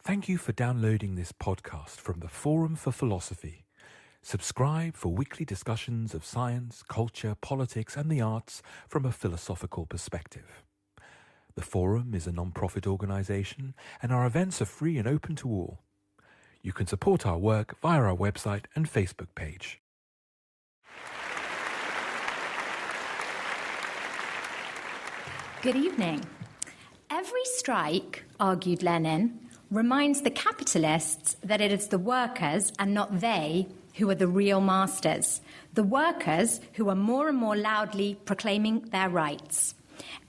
Thank you for downloading this podcast from the Forum for Philosophy. Subscribe for weekly discussions of science, culture, politics and the arts from a philosophical perspective. The Forum is a non-profit organisation and our events are free and open to all. You can support our work via our website and Facebook page. Good evening. Every strike, argued Lenin, reminds the capitalists that it is the workers and not they who are the real masters, the workers who are more and more loudly proclaiming their rights.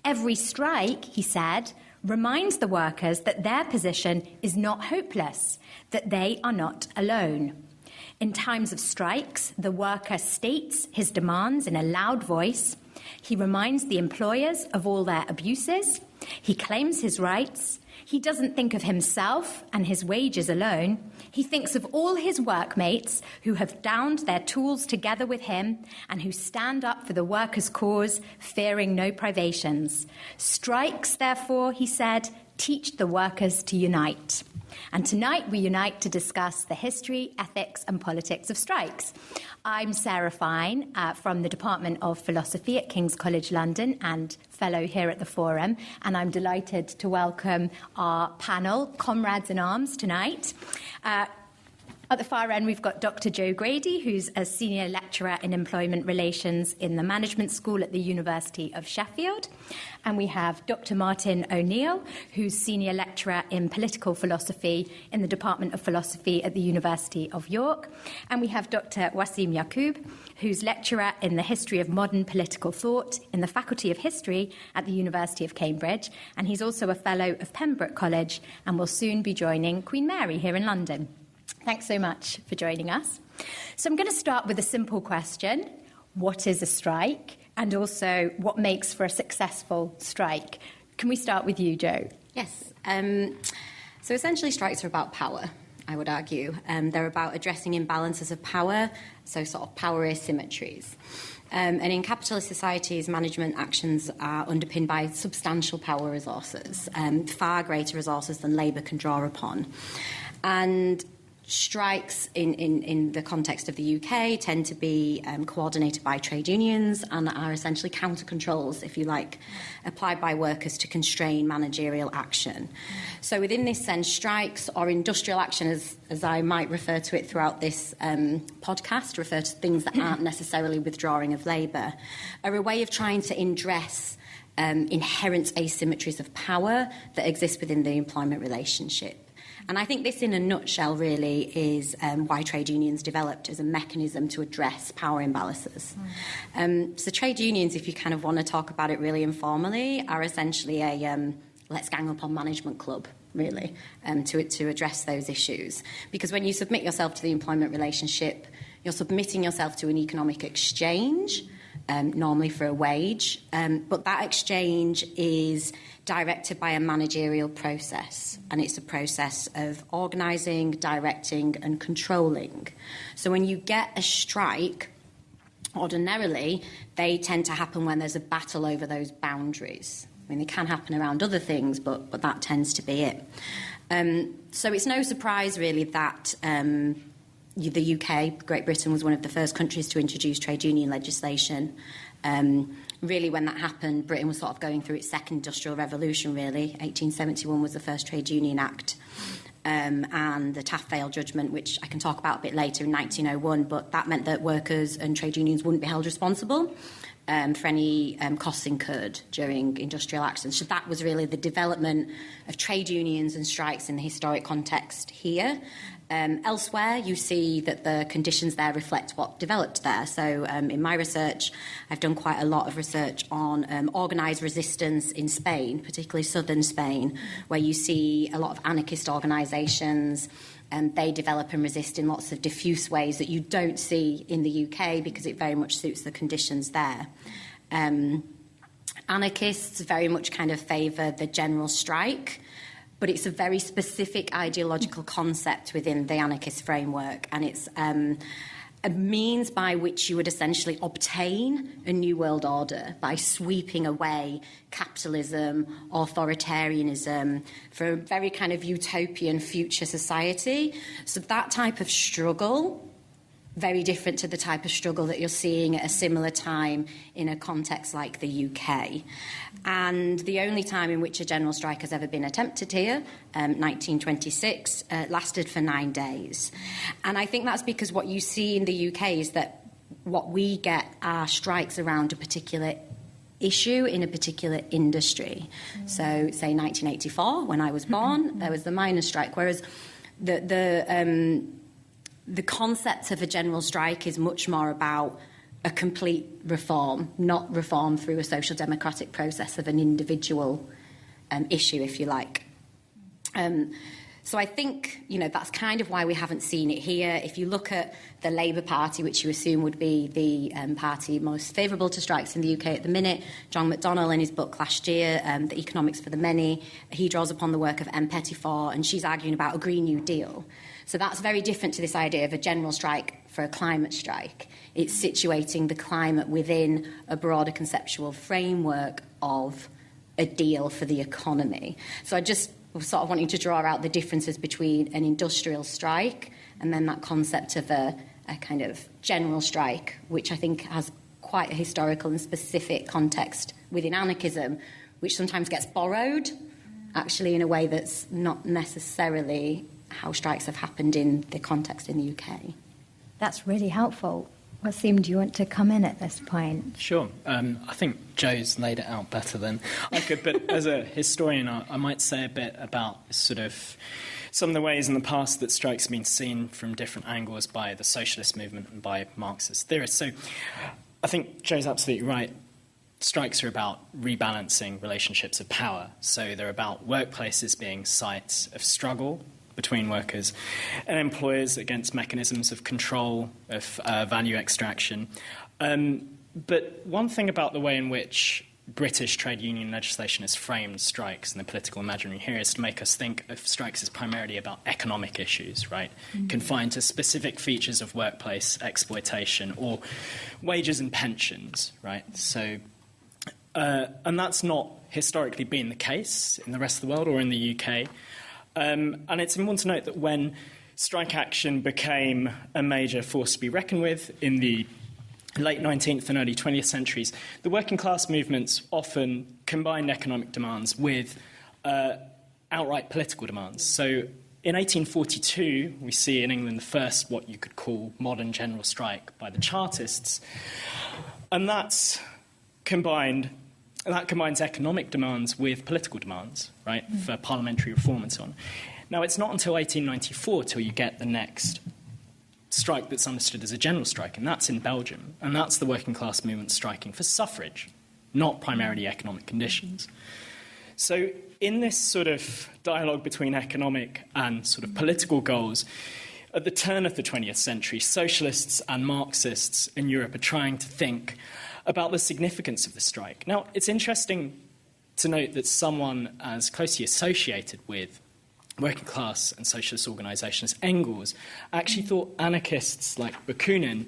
Every strike, he said, reminds the workers that their position is not hopeless, that they are not alone. In times of strikes, the worker states his demands in a loud voice. He reminds the employers of all their abuses. He claims his rights. He doesn't think of himself and his wages alone. He thinks of all his workmates who have downed their tools together with him and who stand up for the workers' cause, fearing no privations. Strikes, therefore, he said, teach the workers to unite. And tonight we unite to discuss the history, ethics and politics of strikes. I'm Sarah Fine from the Department of Philosophy at King's College London and fellow here at the Forum, and I'm delighted to welcome our panel, comrades in arms, tonight. At the far end, we've got Dr. Joe Grady, who's a senior lecturer in employment relations in the Management School at the University of Sheffield. And we have Dr. Martin O'Neill, who's senior lecturer in political philosophy in the Department of Philosophy at the University of York. And we have Dr. Waseem Yaqoob, who's lecturer in the history of modern political thought in the Faculty of History at the University of Cambridge. And he's also a fellow of Pembroke College and will soon be joining Queen Mary here in London. Thanks so much for joining us. So I'm going to start with a simple question. What is a strike? And also, what makes for a successful strike? Can we start with you, Joe? Yes. So essentially, strikes are about power, I would argue. They're about addressing imbalances of power, so sort of power asymmetries. And in capitalist societies, management actions are underpinned by substantial power resources, far greater resources than labour can draw upon. And strikes in the context of the UK tend to be coordinated by trade unions and are essentially counter-controls, if you like, applied by workers to constrain managerial action. So within this sense, strikes or industrial action, as I might refer to it throughout this podcast, refer to things that aren't necessarily withdrawing of labour, are a way of trying to address inherent asymmetries of power that exist within the employment relationship. And I think this, in a nutshell, really is why trade unions developed as a mechanism to address power imbalances. So trade unions, if you kind of want to talk about it really informally, are essentially a let's gang up on management club, really, to address those issues. Because when you submit yourself to the employment relationship, you're submitting yourself to an economic exchange, normally for a wage, but that exchange is directed by a managerial process, and it's a process of organising, directing and controlling. So when you get a strike, ordinarily, they tend to happen when there's a battle over those boundaries. I mean, they can happen around other things, but that tends to be it. So it's no surprise, really, that the UK, Great Britain, was one of the first countries to introduce trade union legislation. Really, when that happened, Britain was sort of going through its second industrial revolution, really. 1871 was the first Trade Union Act. And the Taft-Vale judgment, which I can talk about a bit later, in 1901, but that meant that workers and trade unions wouldn't be held responsible for any costs incurred during industrial actions. So that was really the development of trade unions and strikes in the historic context here. Elsewhere, you see that the conditions there reflect what developed there. So in my research, I've done quite a lot of research on organised resistance in Spain, particularly southern Spain, where you see a lot of anarchist organisations. They develop and resist in lots of diffuse ways that you don't see in the UK because it very much suits the conditions there. Anarchists very much kind of favour the general strike, but it's a very specific ideological concept within the anarchist framework, and it's a a means by which you would essentially obtain a new world order by sweeping away capitalism, authoritarianism, for a very kind of utopian future society. So that type of struggle, very different to the type of struggle that you're seeing at a similar time in a context like the UK. And the only time in which a general strike has ever been attempted here, 1926, lasted for 9 days. And I think that's because what you see in the UK is that what we get are strikes around a particular issue in a particular industry. So, say 1984, when I was born, there was the miners' strike, whereas the concept of a general strike is much more about a complete reform, not reform through a social democratic process of an individual issue, if you like. So I think, that's kind of why we haven't seen it here. If you look at the Labour Party, which you assume would be the party most favourable to strikes in the UK at the minute, John McDonnell, in his book last year, The Economics for the Many, he draws upon the work of M. Pettifor, and she's arguing about a Green New Deal. So that's very different to this idea of a general strike for a climate strike. It's situating the climate within a broader conceptual framework of a deal for the economy. So I just was sort of wanting to draw out the differences between an industrial strike and then that concept of a kind of general strike, which I think has quite a historical and specific context within anarchism, which sometimes gets borrowed, actually, in a way that's not necessarily how strikes have happened in the context in the UK. That's really helpful. Waseem, do you want to come in at this point? Sure. I think Joe's laid it out better than I could, but as a historian, I might say a bit about sort of some of the ways in the past that strikes have been seen from different angles by the socialist movement and by Marxist theorists. So I think Joe's absolutely right. Strikes are about rebalancing relationships of power. So they're about workplaces being sites of struggle between workers and employers against mechanisms of control, of value extraction. But one thing about the way in which British trade union legislation has framed strikes in the political imaginary here is to make us think of strikes as primarily about economic issues, right? Confined to specific features of workplace exploitation or wages and pensions, right? So, and that's not historically been the case in the rest of the world or in the UK. And it's important to note that when strike action became a major force to be reckoned with in the late 19th and early 20th centuries, the working class movements often combined economic demands with outright political demands. So in 1842, we see in England the first what you could call modern general strike by the Chartists, and that combines economic demands with political demands, right, for parliamentary reform and so on. Now, it's not until 1894 till you get the next strike that's understood as a general strike, and that's in Belgium, and that's the working class movement striking for suffrage, not primarily economic conditions. So in this sort of dialogue between economic and sort of political goals, at the turn of the 20th century, socialists and Marxists in Europe are trying to think about the significance of the strike. Now, it's interesting to note that someone as closely associated with working class and socialist organisations as Engels actually thought anarchists like Bakunin,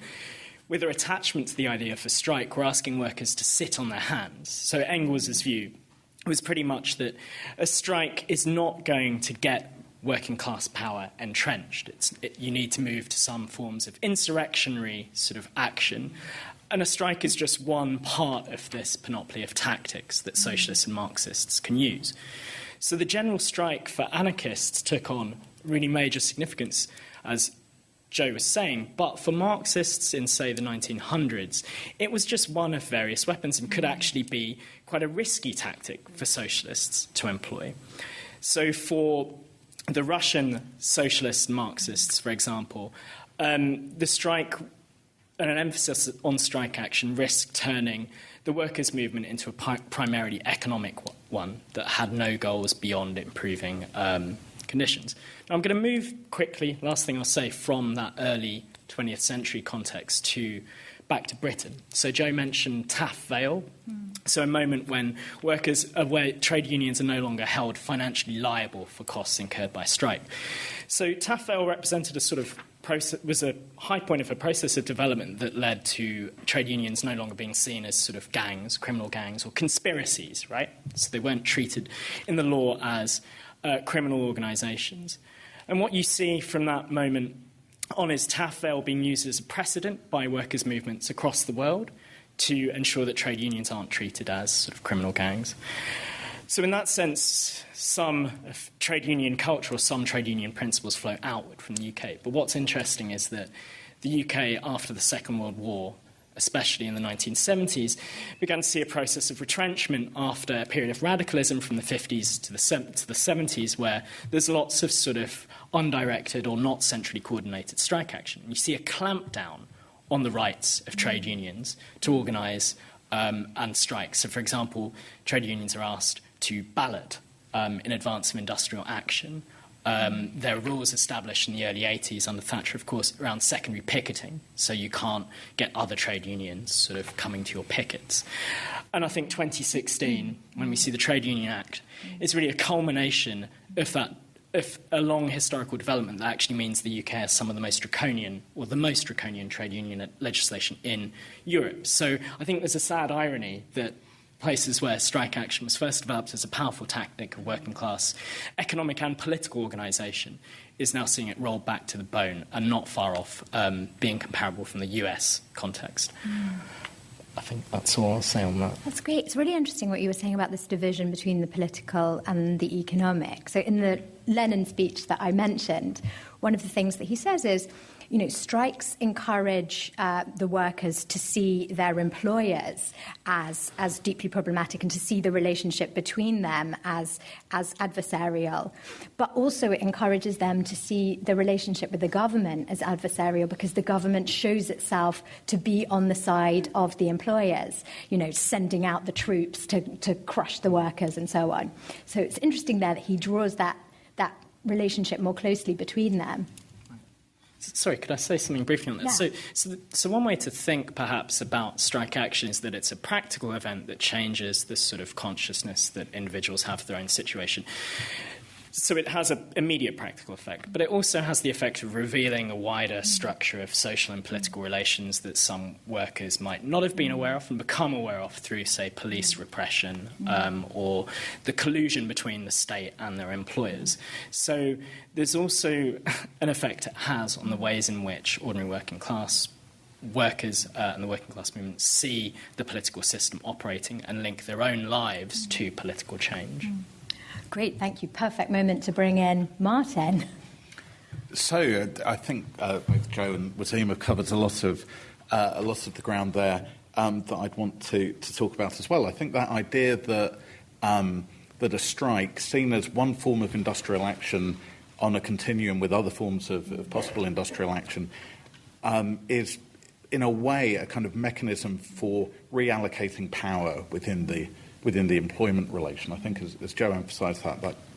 with their attachment to the idea of a strike, were asking workers to sit on their hands. So Engels' view was pretty much that a strike is not going to get working class power entrenched. You need to move to some forms of insurrectionary sort of action. And a strike is just one part of this panoply of tactics that socialists and Marxists can use. So the general strike for anarchists took on really major significance, as Joe was saying. But for Marxists in, say, the 1900s, it was just one of various weapons and could actually be quite a risky tactic for socialists to employ. So for the Russian socialists and Marxists, for example, the strike and an emphasis on strike action risked turning the workers' movement into a primarily economic one that had no goals beyond improving conditions. Now, I'm going to move quickly, last thing I'll say, from that early 20th century context back to Britain. So Joe mentioned Taff Vale, so a moment when where trade unions are no longer held financially liable for costs incurred by strike. So Taff Vale represented a sort of was a high point of a process of development that led to trade unions no longer being seen as sort of gangs, criminal gangs, or conspiracies, right? So they weren't treated in the law as criminal organisations. And what you see from that moment on is TAFL being used as a precedent by workers' movements across the world to ensure that trade unions aren't treated as sort of criminal gangs. So in that sense, some trade union culture or some trade union principles flow outward from the UK. But what's interesting is that the UK, after the Second World War, especially in the 1970s, began to see a process of retrenchment after a period of radicalism from the 50s to the 70s, where there's lots of sort of undirected or not centrally coordinated strike action. And you see a clampdown on the rights of trade unions to organise and strike. So, for example, trade unions are asked to ballot in advance of industrial action. There are rules established in the early 80s under Thatcher, of course, around secondary picketing, so you can't get other trade unions sort of coming to your pickets. And I think 2016, when we see the Trade Union Act, is really a culmination of that, of a long historical development that actually means the UK has some of the most draconian, or the most draconian trade union legislation in Europe. So I think there's a sad irony that places where strike action was first developed as a powerful tactic of working class economic and political organisation is now seeing it rolled back to the bone and not far off being comparable from the US context. I think that's all I'll say on that. That's great. It's really interesting what you were saying about this division between the political and the economic. So in the Lenin speech that I mentioned, one of the things that he says is, you know, strikes encourage the workers to see their employers as deeply problematic and to see the relationship between them as adversarial. But also it encourages them to see the relationship with the government as adversarial because the government shows itself to be on the side of the employers, you know, sending out the troops to crush the workers and so on. So it's interesting there that he draws that relationship more closely between them. Sorry, could I say something briefly on that? Yeah. So one way to think, perhaps, about strike action is that it's a practical event that changes the sort of consciousness that individuals have of their own situation. So it has an immediate practical effect, but it also has the effect of revealing a wider structure of social and political relations that some workers might not have been aware of and become aware of through, say, police repression or the collusion between the state and their employers. So there's also an effect it has on the ways in which ordinary working class workers and the working class movement see the political system operating and link their own lives to political change. Great, thank you. Perfect moment to bring in Martin. So I think both Joe and Waseem have covered a lot of the ground there that I'd want to talk about as well. I think that idea that a strike, seen as one form of industrial action on a continuum with other forms of possible industrial action, is in a way a kind of mechanism for reallocating power within the employment relation. I think, as Joe emphasised,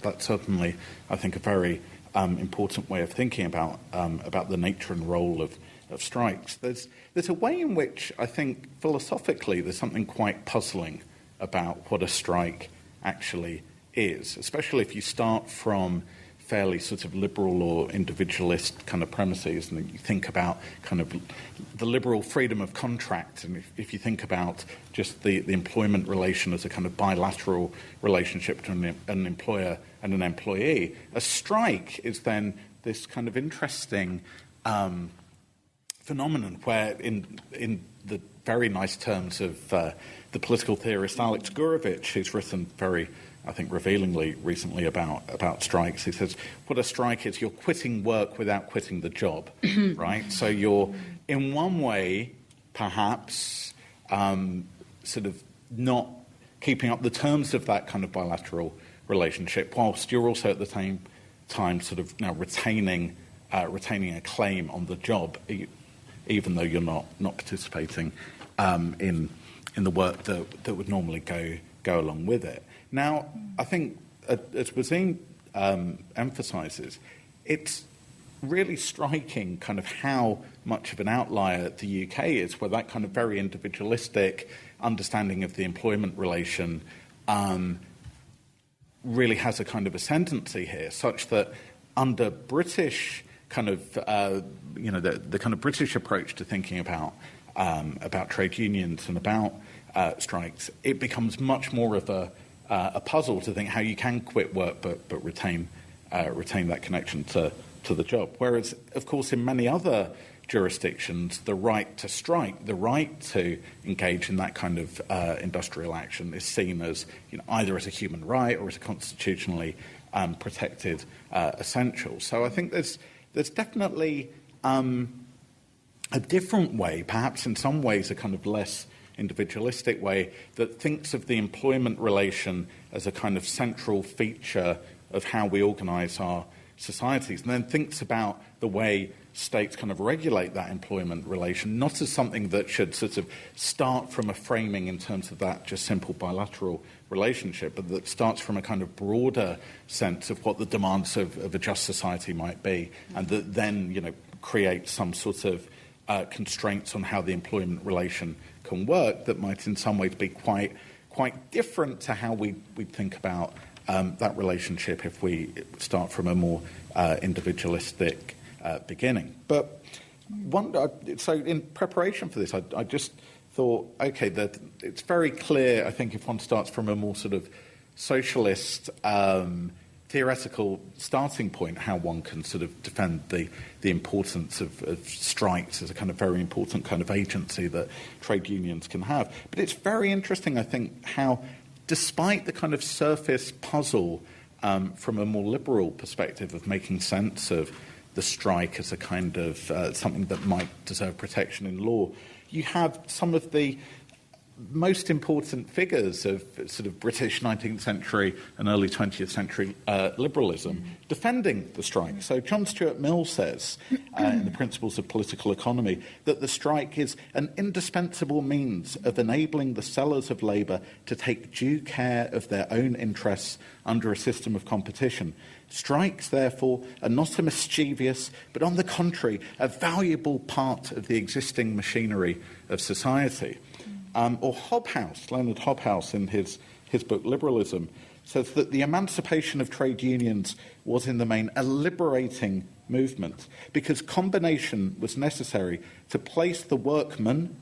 that's certainly, I think, a very important way of thinking about the nature and role of strikes. There's a way in which I think philosophically there's something quite puzzling about what a strike actually is, especially if you start from fairly sort of liberal or individualist kind of premises, and you think about kind of the liberal freedom of contract, and if you think about just the employment relation as a kind of bilateral relationship between an employer and an employee, a strike is then this kind of interesting phenomenon where, in the very nice terms of the political theorist Alex Gurevich, who's written very, I think, revealingly recently about strikes. He says, what a strike is, you're quitting work without quitting the job, right? So you're, in one way, perhaps, sort of not keeping up the terms of that kind of bilateral relationship, whilst you're also at the same time sort of now retaining a claim on the job, even though you're not participating in the work that would normally go along with it. Now, I think, as Waseem emphasises, it's really striking kind of how much of an outlier the UK is, where that kind of very individualistic understanding of the employment relation really has a kind of ascendancy here, such that under British kind of the kind of British approach to thinking about trade unions and about strikes, it becomes much more of a puzzle to think how you can quit work but retain that connection to the job. Whereas, of course, in many other jurisdictions, the right to strike, the right to engage in that kind of industrial action is seen as either as a human right or as a constitutionally protected essential. So I think there's definitely a different way, perhaps in some ways a kind of less individualistic way, that thinks of the employment relation as a kind of central feature of how we organise our societies, and then thinks about the way states kind of regulate that employment relation, not as something that should sort of start from a framing in terms of that just simple bilateral relationship, but that starts from a kind of broader sense of what the demands of a just society might be, and that then, creates some sort of constraints on how the employment relation can work that might in some ways be quite different to how we think about that relationship if we start from a more individualistic beginning. But so in preparation for this, I just thought, okay, that it's very clear, I think, if one starts from a more sort of socialist theoretical starting point, how one can sort of defend the importance of strikes as a kind of very important kind of agency that trade unions can have. But it's very interesting, I think, how despite the kind of surface puzzle from a more liberal perspective of making sense of the strike as a kind of something that might deserve protection in law, you have some of the most important figures of sort of British 19th century and early 20th century liberalism defending the strike. So John Stuart Mill says in the Principles of Political Economy that the strike is an indispensable means of enabling the sellers of labour to take due care of their own interests under a system of competition. Strikes, therefore, are not a mischievous, but on the contrary, a valuable part of the existing machinery of society. Or Hobhouse, Leonard Hobhouse, in his book Liberalism, says that the emancipation of trade unions was in the main a liberating movement because combination was necessary to place the workman,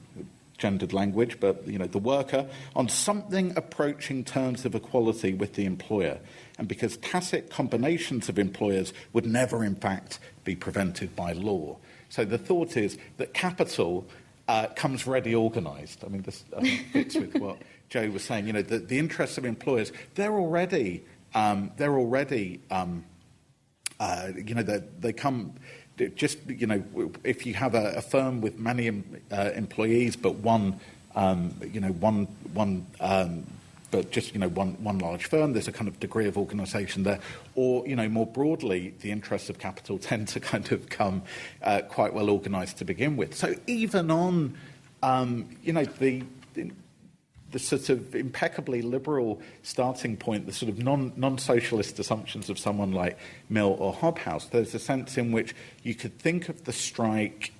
gendered language, but the worker, on something approaching terms of equality with the employer, and because tacit combinations of employers would never in fact be prevented by law. So the thought is that capital comes ready organised. I mean, this fits with what Joe was saying. The interests of employers, they come. Just if you have a firm with many employees, but one large firm, there's a kind of degree of organisation there. Or, more broadly, the interests of capital tend to kind of come quite well organised to begin with. So even on, the sort of impeccably liberal starting point, the sort of non-socialist assumptions of someone like Mill or Hobhouse, there's a sense in which you could think of the strike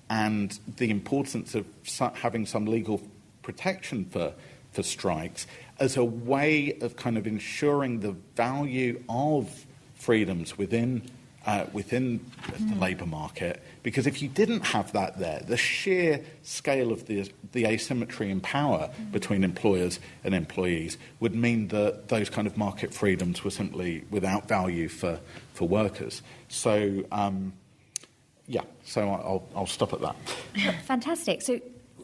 and the importance of having some legal protection for strikes as a way of kind of ensuring the value of freedoms within the labour market, because if you didn't have that there, the sheer scale of the asymmetry in power between employers and employees would mean that those kind of market freedoms were simply without value for workers. So, so I'll stop at that. Fantastic. So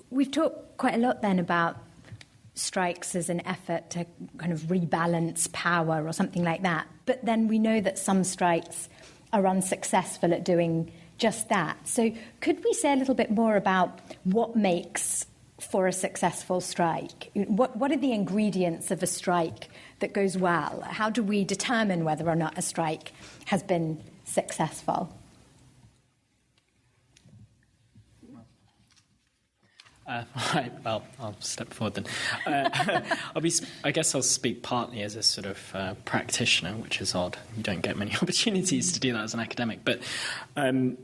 we've talked quite a lot then about strikes as an effort to kind of rebalance power or something like that. But then we know that some strikes are unsuccessful at doing just that. So could we say a little bit more about what makes for a successful strike? What are the ingredients of a strike that goes well? How do we determine whether or not a strike has been successful? Right, well, I'll step forward then. I guess I'll speak partly as a sort of practitioner, which is odd. You don't get many opportunities to do that as an academic. But from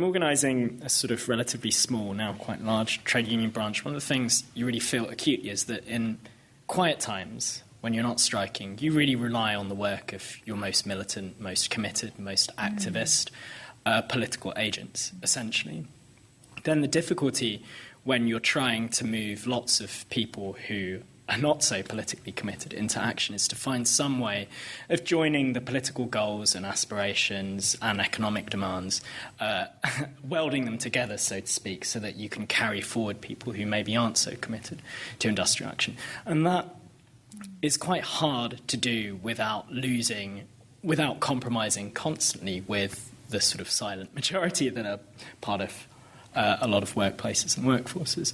organising a sort of relatively small, now quite large trade union branch, one of the things you really feel acutely is that in quiet times, when you're not striking, you really rely on the work of your most militant, most committed, most activist. political agents, essentially. Then the difficulty when you're trying to move lots of people who are not so politically committed into action is to find some way of joining the political goals and aspirations and economic demands, welding them together, so to speak, so that you can carry forward people who maybe aren't so committed to industrial action. And that is quite hard to do without compromising constantly with the sort of silent majority that are part of a lot of workplaces and workforces.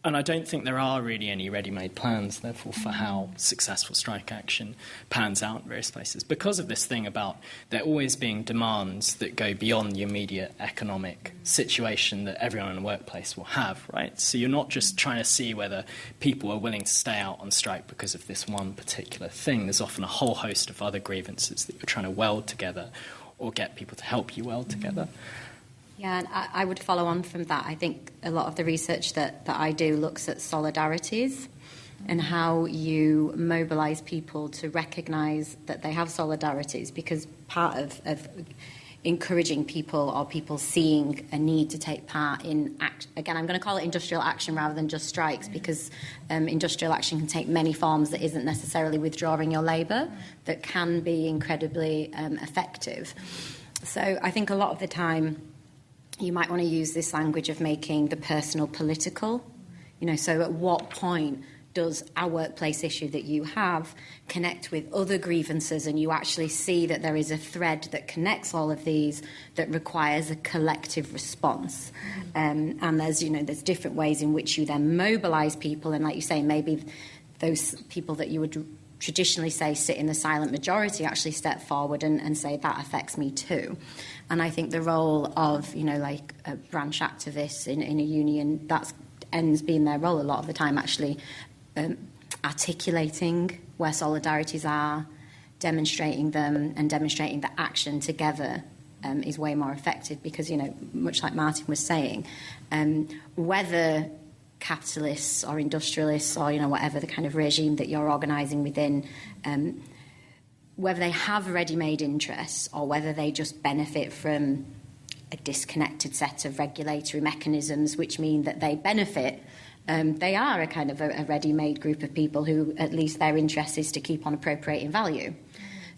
And I don't think there are really any ready-made plans, therefore, for how successful strike action pans out in various places, because of this thing about there always being demands that go beyond the immediate economic situation that everyone in the workplace will have, right? So you're not just trying to see whether people are willing to stay out on strike because of this one particular thing. There's often a whole host of other grievances that you're trying to weld together or get people to help you weld together. Yeah, and I would follow on from that. I think a lot of the research that I do looks at solidarities and how you mobilise people to recognise that they have solidarities, because part of encouraging people or people seeing a need to take part in again, I'm going to call it industrial action rather than just strikes, because industrial action can take many forms that isn't necessarily withdrawing your labour, that can be incredibly effective. So I think a lot of the time you might want to use this language of making the personal political. So at what point does our workplace issue that you have connect with other grievances, and you actually see that there is a thread that connects all of these that requires a collective response. And there's different ways in which you then mobilise people, and like you say, maybe those people that you would traditionally say sit in the silent majority actually step forward and say that affects me too. And I think the role of, like a branch activist in a union, that ends being their role a lot of the time, actually articulating where solidarities are, demonstrating them, and demonstrating that action together is way more effective, because, much like Martin was saying, whether capitalists or industrialists or, whatever the kind of regime that you're organising within, whether they have ready-made interests or whether they just benefit from a disconnected set of regulatory mechanisms which mean that they benefit, they are a kind of a ready-made group of people who at least their interest is to keep on appropriating value.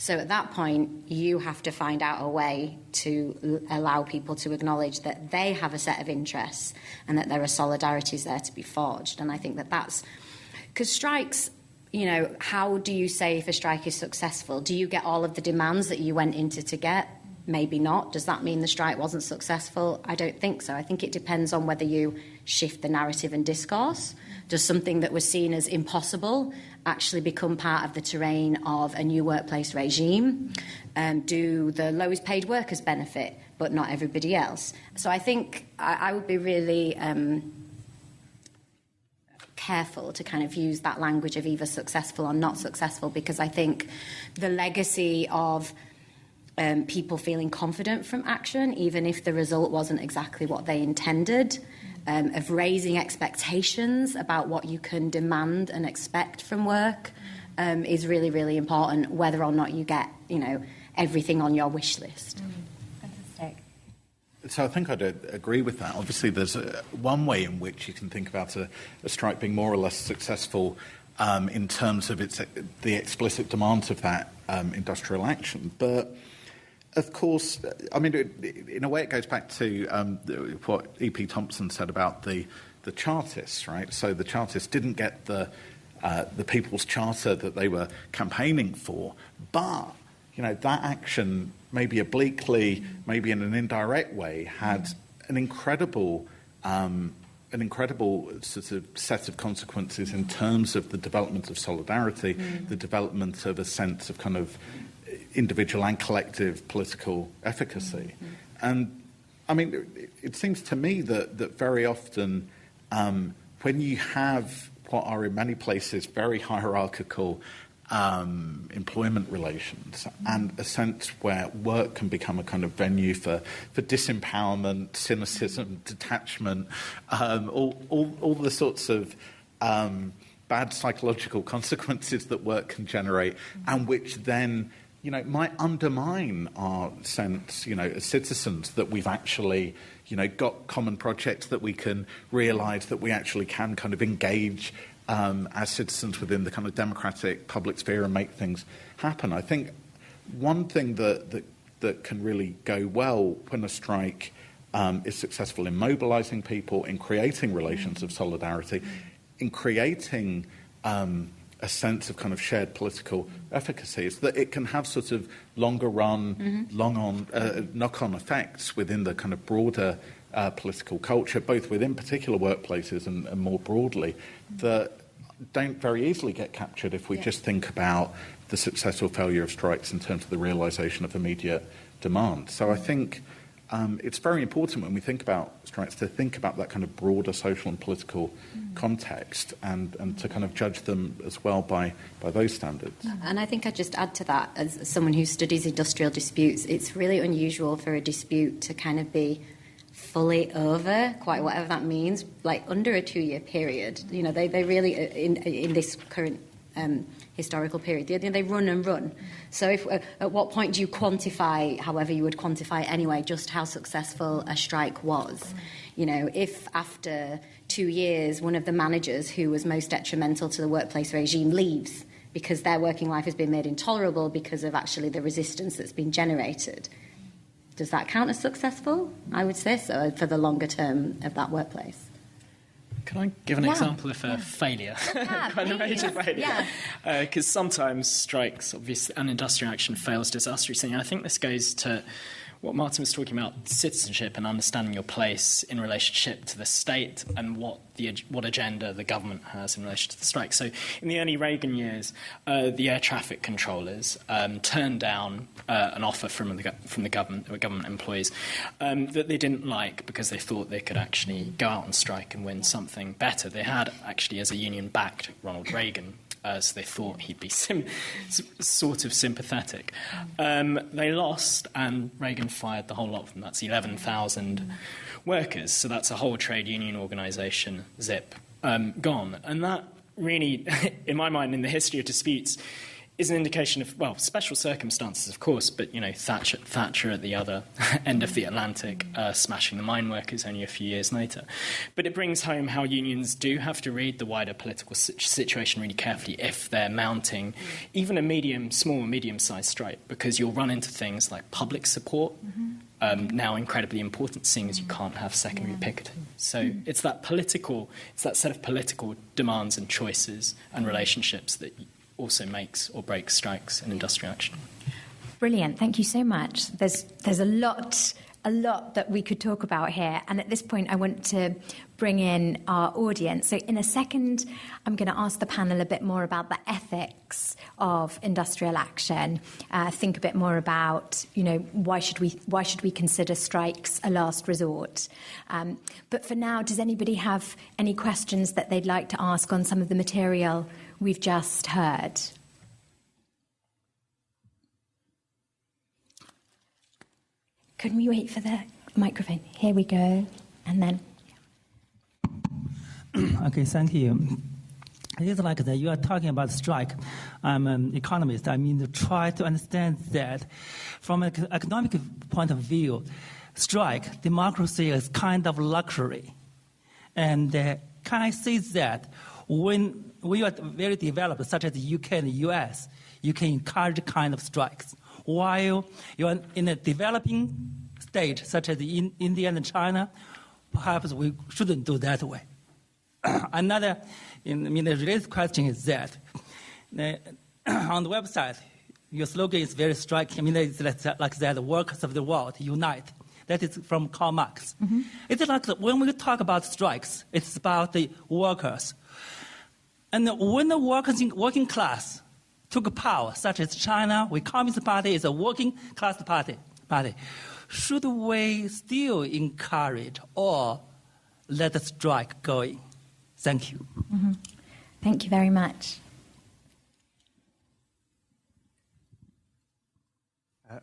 So at that point, you have to find out a way to allow people to acknowledge that they have a set of interests and that there are solidarities there to be forged. And I think that's... Because strikes, how do you say if a strike is successful? Do you get all of the demands that you went into to get? Maybe not. Does that mean the strike wasn't successful? I don't think so. I think it depends on whether you shift the narrative and discourse. Does something that was seen as impossible actually become part of the terrain of a new workplace regime? Do the lowest paid workers benefit, but not everybody else? So I think I would be really careful to kind of use that language of either successful or not successful, because I think the legacy of people feeling confident from action, even if the result wasn't exactly what they intended, of raising expectations about what you can demand and expect from work, is really, really important, whether or not you get, everything on your wish list. Fantastic. So I think I'd agree with that. Obviously, there's one way in which you can think about a strike being more or less successful in terms of the explicit demands of that industrial action. But, of course, I mean, in a way it goes back to what E.P. Thompson said about the Chartists, right? So the Chartists didn't get the People's Charter that they were campaigning for, but, that action, maybe obliquely, maybe in an indirect way, had an incredible sort of set of consequences in terms of the development of solidarity, the development of a sense of kind of individual and collective political efficacy. And, I mean, it seems to me that very often when you have what are in many places very hierarchical employment relations and a sense where work can become a kind of venue for disempowerment, cynicism, detachment, all the sorts of bad psychological consequences that work can generate, and which then might undermine our sense, as citizens, that we've actually, got common projects that we can realise that we actually can kind of engage as citizens within the kind of democratic public sphere and make things happen. I think one thing that can really go well when a strike is successful in mobilising people, in creating relations of solidarity, in creating a sense of kind of shared political efficacy, is that it can have sort of longer run, knock-on effects within the kind of broader political culture, both within particular workplaces and more broadly, that don't very easily get captured if we just think about the success or failure of strikes in terms of the realisation of immediate demand. So I think it's very important when we think about strikes to think about that kind of broader social and political context and to kind of judge them as well by those standards. And I think I'd just add to that, as someone who studies industrial disputes, it's really unusual for a dispute to kind of be fully over, quite whatever that means, like under a 2-year period. They really, in this current historical period, they run and run. So at what point do you quantify, however you would quantify it anyway, just how successful a strike was? If after 2 years one of the managers who was most detrimental to the workplace regime leaves because their working life has been made intolerable because of actually the resistance that's been generated, does that count as successful? I would say so, for the longer term of that workplace. Can I give an example of a failure? Quite a major failure. Because sometimes strikes, obviously, and industrial action fails disastrously. And I think this goes to what Martin was talking about, citizenship and understanding your place in relationship to the state and what agenda the government has in relation to the strike. So in the early Reagan years, the air traffic controllers turned down an offer from the government, they were government employees, that they didn't like because they thought they could actually go out on strike and win something better. They had actually, as a union, backed Ronald Reagan. So they thought he'd be sort of sympathetic. They lost, and Reagan fired the whole lot of them. That's 11,000 workers. So that's a whole trade union organisation, zip, gone. And that really, in my mind, in the history of disputes, is an indication of, well, special circumstances, of course, but, Thatcher at the other end of the Atlantic, smashing the mine workers only a few years later. But it brings home how unions do have to read the wider political situation really carefully if they're mounting even a small or medium-sized strike, because you'll run into things like public support, now incredibly important, seeing as you can't have secondary picketing. So it's that set of political demands and choices and relationships that also makes or breaks strikes and industrial action. Brilliant. Thank you so much. There's a lot that we could talk about here. And at this point, I want to bring in our audience. So in a second, I'm going to ask the panel a bit more about the ethics of industrial action. Think a bit more about, why should we consider strikes a last resort? But for now, does anybody have any questions that they'd like to ask on some of the material we've just heard? Could we wait for the microphone? Here we go. And then... Okay, thank you. It is like that you are talking about strike. I'm an economist. To try to understand that from an economic point of view, strike, democracy is kind of luxury. And can I say that when we are very developed, such as the UK and the US, you can encourage kind of strikes. While you are in a developing state, such as in India and China, perhaps we shouldn't do that way. Another the related question is that on the website, your slogan is very striking. It's like that, workers of the world, unite. That is from Karl Marx. Mm-hmm. It's like when we talk about strikes, it's about the workers. And when the working class took power, such as China, where Communist Party is a working class party, should we still encourage or let the strike going? Thank you. Mm-hmm. Thank you very much.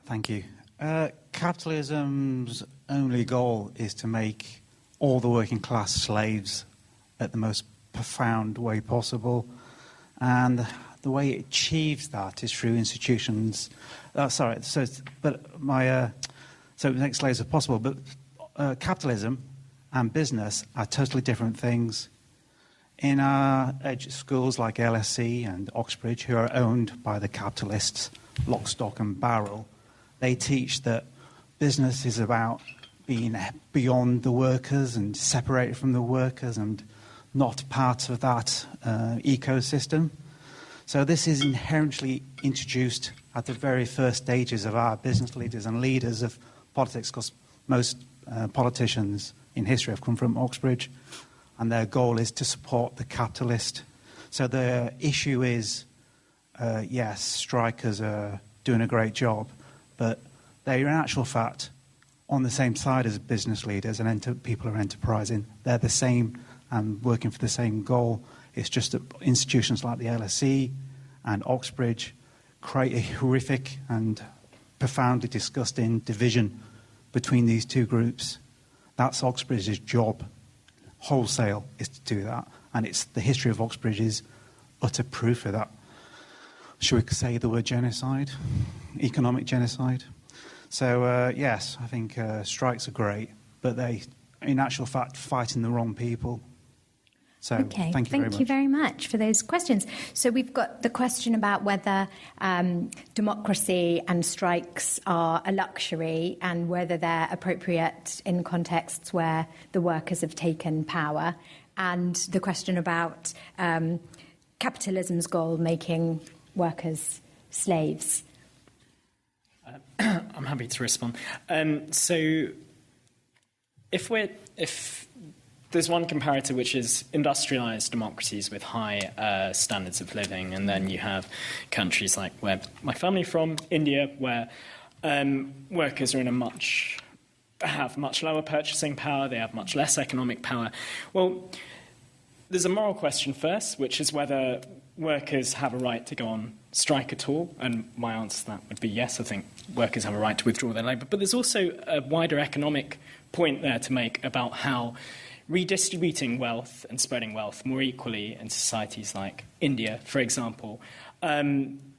Thank you. Capitalism's only goal is to make all the working class slaves at the most profound way possible. And the way it achieves that is through institutions. So it makes slaves as possible. But capitalism and business are totally different things. In our schools like LSE and Oxbridge, who are owned by the capitalists, lock, stock and barrel, they teach that business is about being beyond the workers and separated from the workers and not part of that ecosystem. So this is inherently introduced at the very first stages of our business leaders and leaders of politics, because most politicians in history have come from Oxbridge, and their goal is to support the capitalist. So the issue is, yes, strikers are doing a great job, but they're in actual fact on the same side as business leaders and people are enterprising. They're the same and working for the same goal. It's just that institutions like the LSE and Oxbridge create a horrific and profoundly disgusting division between these two groups. That's Oxbridge's job. Wholesale is to do that, and it's the history of Oxbridge is utter proof of that. Should we say the word genocide? Economic genocide? So, yes, I think strikes are great, but they, in actual fact, fighting the wrong people. So, okay, thank you very much for those questions. So we've got the question about whether democracy and strikes are a luxury and whether they're appropriate in contexts where the workers have taken power, and the question about capitalism's goal, making workers slaves. I'm happy to respond. So if there's one comparator, which is industrialized democracies with high standards of living, and then you have countries like where my family from, India, where workers are have much lower purchasing power, they have much less economic power. Well, there's a moral question first, which is whether workers have a right to go on strike at all, and my answer to that would be yes. I think workers have a right to withdraw their labour. But there's also a wider economic point there to make about how redistributing wealth and spreading wealth more equally in societies like India, for example,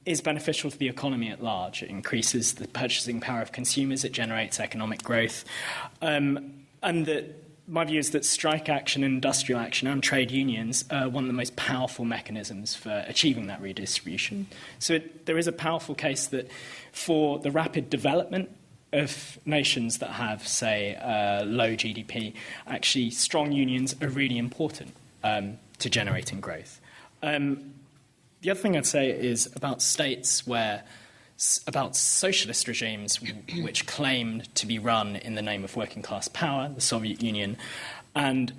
is beneficial to the economy at large. It increases the purchasing power of consumers, it generates economic growth, and that my view is that strike action, industrial action and trade unions are one of the most powerful mechanisms for achieving that redistribution. So there is a powerful case that for the rapid development of nations that have, say, low GDP, actually strong unions are really important to generating growth. The other thing I'd say is about states about socialist regimes which claimed to be run in the name of working class power, the Soviet Union and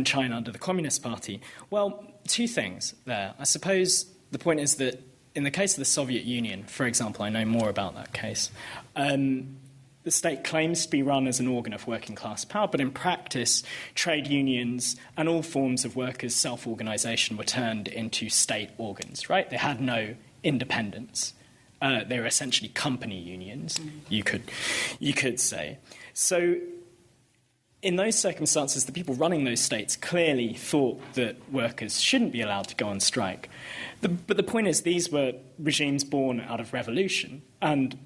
China under the Communist Party. Well, two things there. I suppose the point is that in the case of the Soviet Union, for example, I know more about that case, the state claims to be run as an organ of working class power, but in practice, trade unions and all forms of workers' self-organisation were turned into state organs, right? They had no independence. They were essentially company unions, you could say. So in those circumstances, the people running those states clearly thought that workers shouldn't be allowed to go on strike. But the point is, these were regimes born out of revolution, and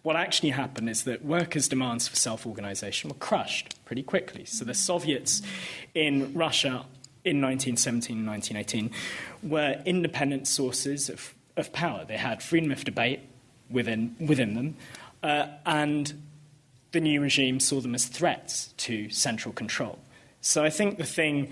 what actually happened is that workers' demands for self-organisation were crushed pretty quickly. So the Soviets in Russia in 1917 and 1918 were independent sources of power. They had freedom of debate within them, and the new regime saw them as threats to central control. So I think the thing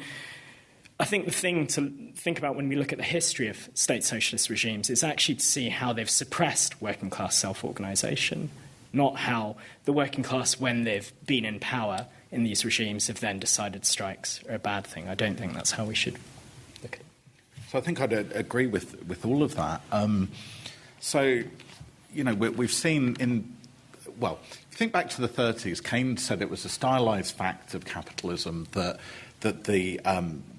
to think about when we look at the history of state socialist regimes is actually to see how they've suppressed working class self-organisation, not how the working class, when they've been in power in these regimes, have then decided strikes are a bad thing. I don't think that's how we should look at it. So I think I'd agree with all of that. We've seen if you think back to the 30s, Keynes said it was a stylised fact of capitalism that the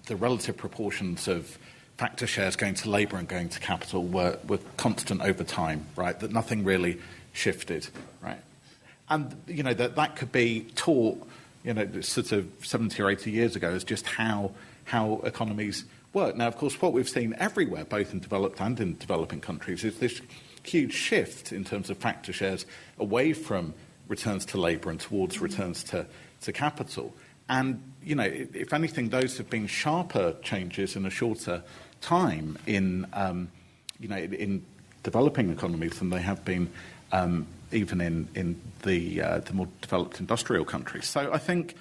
relative proportions of factor shares going to labour and going to capital were constant over time, right? That nothing really shifted, right? And, that could be taught, sort of 70 or 80 years ago as just how economies work. Now, of course, what we've seen everywhere, both in developed and in developing countries, is this huge shift in terms of factor shares away from returns to labour and towards returns to capital. And, if anything, those have been sharper changes in a shorter time in developing economies than they have been even in the more developed industrial countries. So I think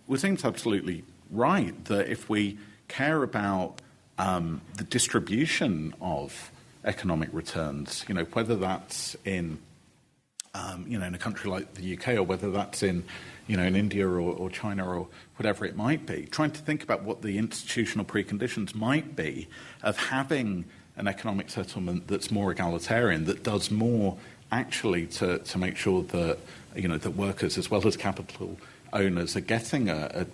Waseem's absolutely right that if we care about the distribution of economic returns, whether that's in in a country like the UK or whether that's in India or China or whatever it might be, trying to think about what the institutional preconditions might be of having an economic settlement that's more egalitarian, that does more actually to make sure that that workers as well as capital owners are getting a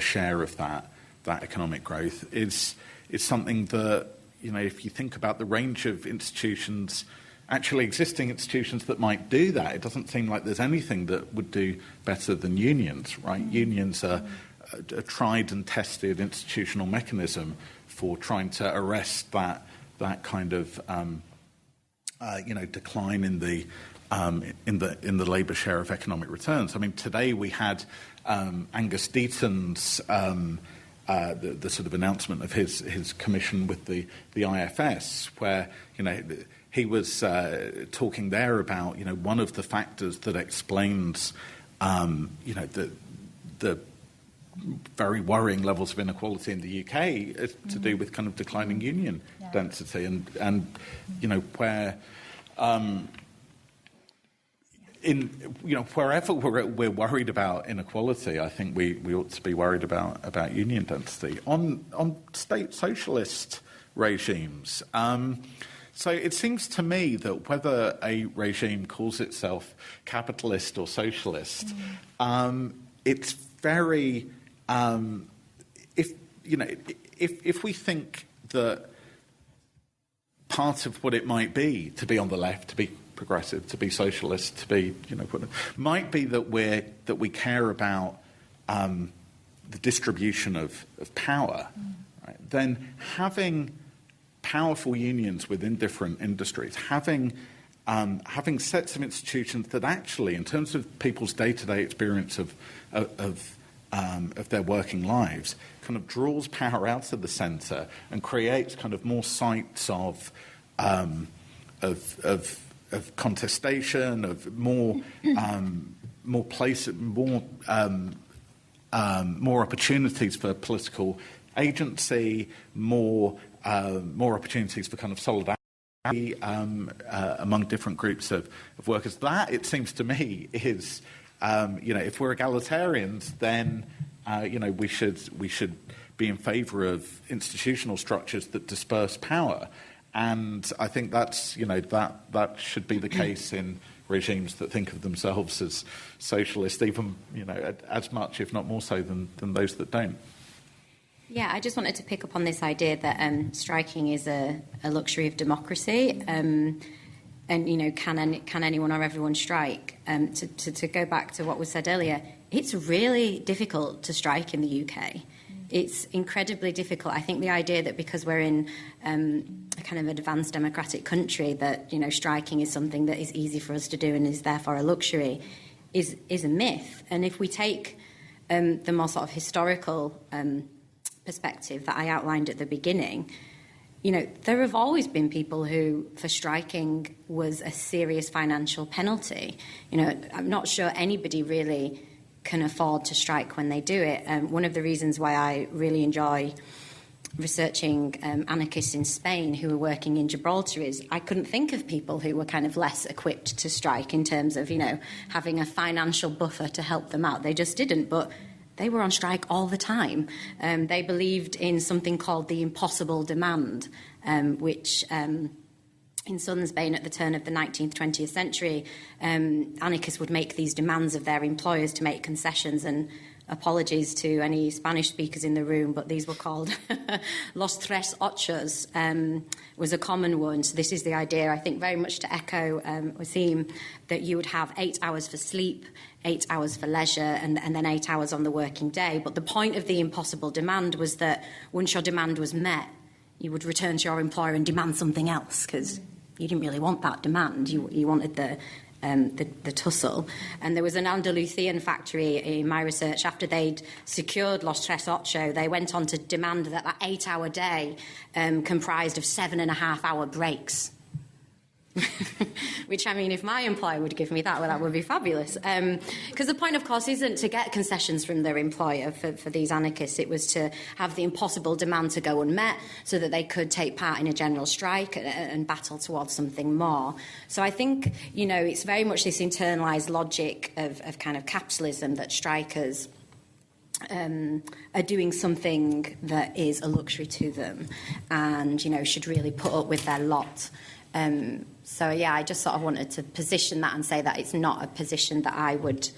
share of that economic growth is something that if you think about the range of institutions, actually existing institutions that might do that, it doesn't seem like there's anything that would do better than unions, right? Unions are a tried and tested institutional mechanism for trying to arrest that kind of decline in the labour share of economic returns. I mean, today we had Angus Deaton's the sort of announcement of his commission with the IFS, where he was talking there about one of the factors that explains the very worrying levels of inequality in the UK is to do with kind of declining union density and where wherever we're worried about inequality, I think we ought to be worried about union density. On state socialist regimes, so it seems to me that whether a regime calls itself capitalist or socialist, it's very if we think that part of what it might be to be on the left, to be progressive, to be socialist, to be might be that we care about the distribution of power, right? Then having powerful unions within different industries, having sets of institutions that actually, in terms of people's day-to-day experience of their working lives, kind of draws power out of the centre and creates kind of more sites of contestation, of more opportunities for political agency, more opportunities for kind of solidarity among different groups of workers. That, it seems to me, is if we're egalitarians, then we should be in favour of institutional structures that disperse power. And I think that's that should be the case in regimes that think of themselves as socialist, even as much, if not more so, than those that don't. Yeah, I just wanted to pick up on this idea that striking is a luxury of democracy, and can anyone or everyone strike? To go back to what was said earlier, it's really difficult to strike in the UK. It's incredibly difficult. I think the idea that because we're in a kind of advanced democratic country that striking is something that is easy for us to do and is therefore a luxury is a myth. And if we take the more sort of historical perspective that I outlined at the beginning, there have always been people who, for striking, was a serious financial penalty. I'm not sure anybody really can afford to strike when they do it. One of the reasons why I really enjoy researching anarchists in Spain who were working in Gibraltar is I couldn't think of people who were kind of less equipped to strike in terms of, having a financial buffer to help them out. They just didn't, but they were on strike all the time. They believed in something called the impossible demand, which in Spain at the turn of the 19th, 20th century, anarchists would make these demands of their employers to make concessions, and apologies to any Spanish speakers in the room, but these were called los tres ochos, was a common one. So this is the idea, I think, very much to echo Waseem, that you would have 8 hours for sleep, 8 hours for leisure, and then 8 hours on the working day. But the point of the impossible demand was that once your demand was met, you would return to your employer and demand something else, because you didn't really want that demand. You wanted the tussle. And there was an Andalusian factory in my research. After they'd secured Los Tres Ocho, they went on to demand that 8-hour day comprised of 7.5-hour breaks. Which, I mean, if my employer would give me that, well, that would be fabulous. Because the point, of course, isn't to get concessions from their employer for these anarchists. It was to have the impossible demand to go unmet so that they could take part in a general strike and battle towards something more. So I think, you know, it's very much this internalised logic of kind of capitalism that strikers are doing something that is a luxury to them and, you know, should really put up with their lot. So, yeah, I just sort of wanted to position that and say that it's not a position that I would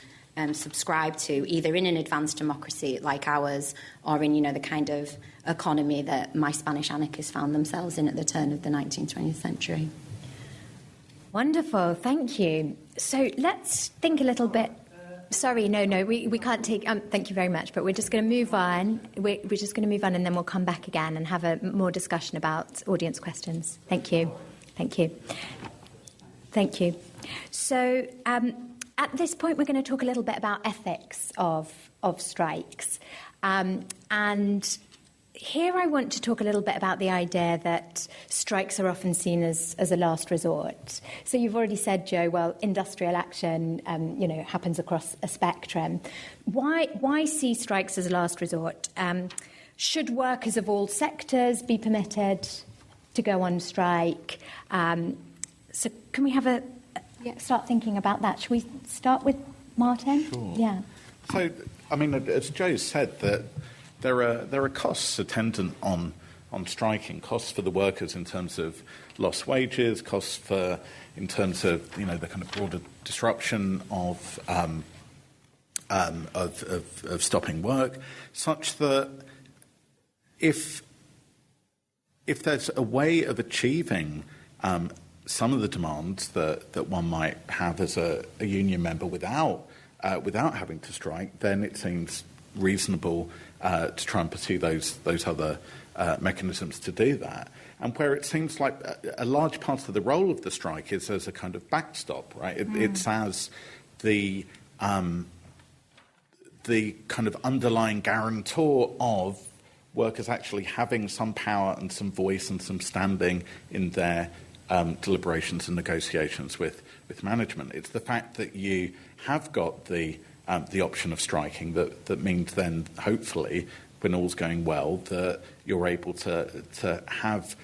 subscribe to, either in an advanced democracy like ours or in, you know, the kind of economy that my Spanish anarchists found themselves in at the turn of the 19th, 20th century. Wonderful, thank you. So let's think a little bit. Sorry, no, we can't take... thank you very much, but we're just going to move on. We're just going to move on and then we'll come back again and have a more discussion about audience questions. Thank you. Thank you. Thank you. So at this point, we're going to talk a little bit about ethics of strikes. And here I want to talk a little bit about the idea that strikes are often seen as a last resort. So you've already said, Joe, well, industrial action, you know, happens across a spectrum. Why see strikes as a last resort? Should workers of all sectors be permitted to go on strike? So can we have start thinking about that? Should we start with Martin? Sure. Yeah. So, I mean, as Joe said, that there are costs attendant on striking, costs for the workers in terms of lost wages, costs in terms of, you know, the kind of broader disruption of stopping work, such that if there's a way of achieving some of the demands that one might have as a union member without having to strike, then it seems reasonable to try and pursue those other mechanisms to do that. And where it seems like a large part of the role of the strike is as a kind of backstop, right? It's as the kind of underlying guarantor of workers actually having some power and some voice and some standing in their deliberations and negotiations with management. It's the fact that you have got the option of striking that means then, hopefully, when all's going well, that you're able to have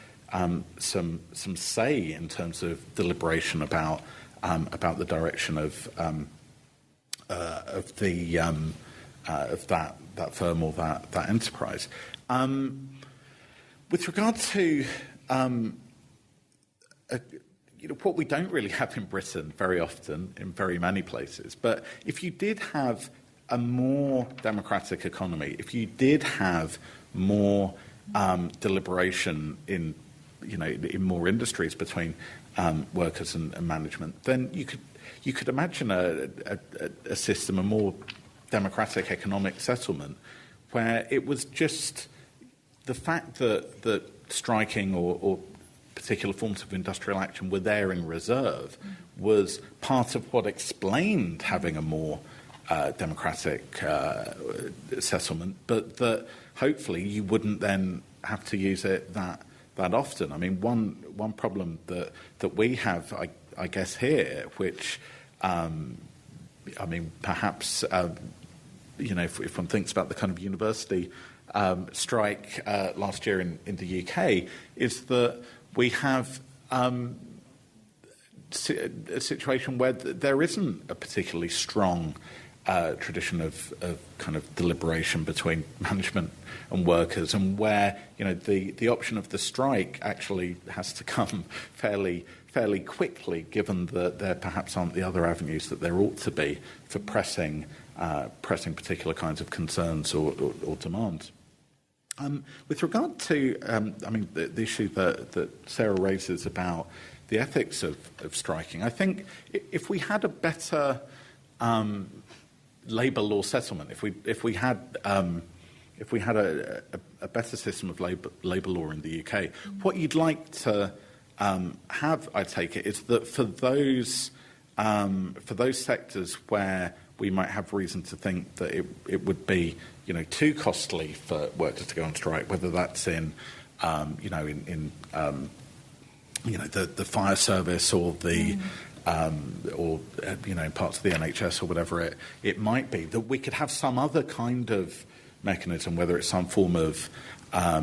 some say in terms of deliberation about the direction of that firm or that enterprise. With regard to you know, what we don't really have in Britain very often, in very many places, but if you did have a more democratic economy, if you did have more deliberation in more industries between workers and management, then you could imagine a system, a more democratic economic settlement, where it was just the fact that striking or particular forms of industrial action were there in reserve was part of what explained having a more democratic settlement, but that hopefully you wouldn't then have to use it that often. I mean, one problem that we have, I guess, here, which I mean, perhaps if one thinks about the kind of university strike last year in the UK, is that we have a situation where there isn't a particularly strong tradition of kind of deliberation between management and workers, and where the option of the strike actually has to come fairly quickly, given that there perhaps aren't the other avenues that there ought to be for pressing particular kinds of concerns or demands. With regard to, the issue that Sarah raises about the ethics of striking, I think if we had a better labour law settlement, if we had a better system of labour law in the UK, what you'd like to have, I take it, is that for those sectors where we might have reason to think that it would be too costly for workers to go on strike, whether that's in the fire service or the parts of the NHS or whatever it might be, that we could have some other kind of mechanism, whether it's some form of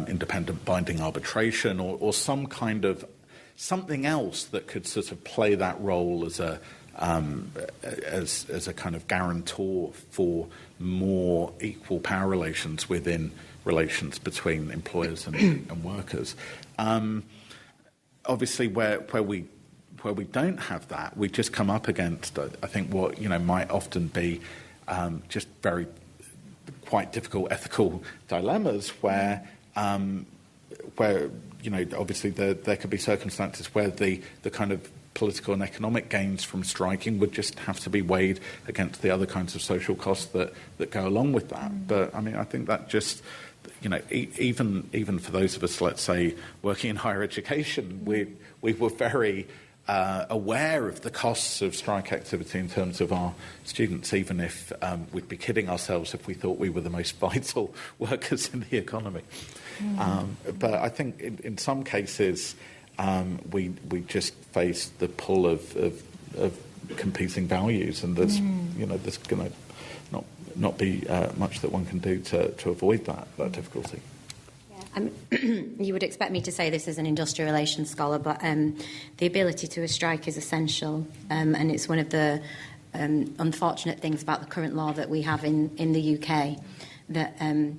independent binding arbitration or some kind of something else that could sort of play that role as a kind of guarantor for more equal power relations within relations between employers and workers. Obviously, where we don't have that, we just come up against, I think, what might often be just quite difficult ethical dilemmas where obviously there could be circumstances where the kind of political and economic gains from striking would just have to be weighed against the other kinds of social costs that go along with that. But I think that just even for those of us, let's say, working in higher education, we were very aware of the costs of strike activity in terms of our students, even if we'd be kidding ourselves if we thought we were the most vital workers in the economy. But I think in some cases we just face the pull of competing values, and there's going to not be much that one can do to avoid that difficulty. You would expect me to say this as an industrial relations scholar, but the ability to strike is essential, and it's one of the unfortunate things about the current law that we have in the UK, that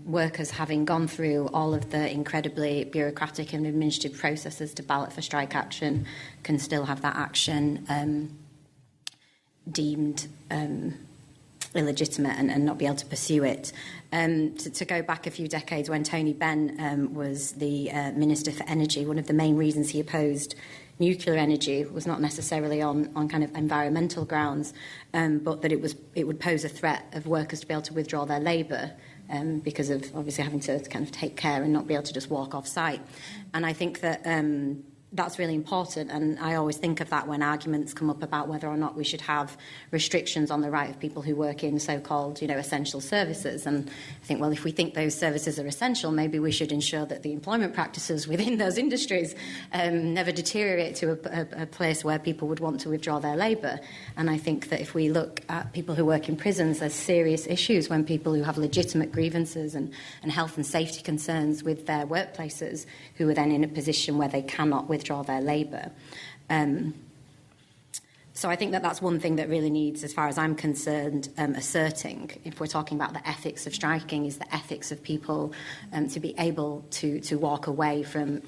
workers, having gone through all of the incredibly bureaucratic and administrative processes to ballot for strike action, can still have that action deemed illegitimate and not be able to pursue it. To go back a few decades, when Tony Benn was the Minister for Energy, one of the main reasons he opposed nuclear energy was not necessarily on kind of environmental grounds, but that it would pose a threat of workers to be able to withdraw their labour because of obviously having to kind of take care and not be able to just walk off site. And I think that that's really important, and I always think of that when arguments come up about whether or not we should have restrictions on the right of people who work in so-called, essential services. And I think, well, if we think those services are essential, maybe we should ensure that the employment practices within those industries never deteriorate to a place where people would want to withdraw their labour. And I think that if we look at people who work in prisons, there's serious issues when people who have legitimate grievances and health and safety concerns with their workplaces, who are then in a position where they cannot withdraw their labour. So I think that that's one thing that really needs, as far as I'm concerned, asserting, if we're talking about the ethics of striking, is the ethics of people to be able to walk away from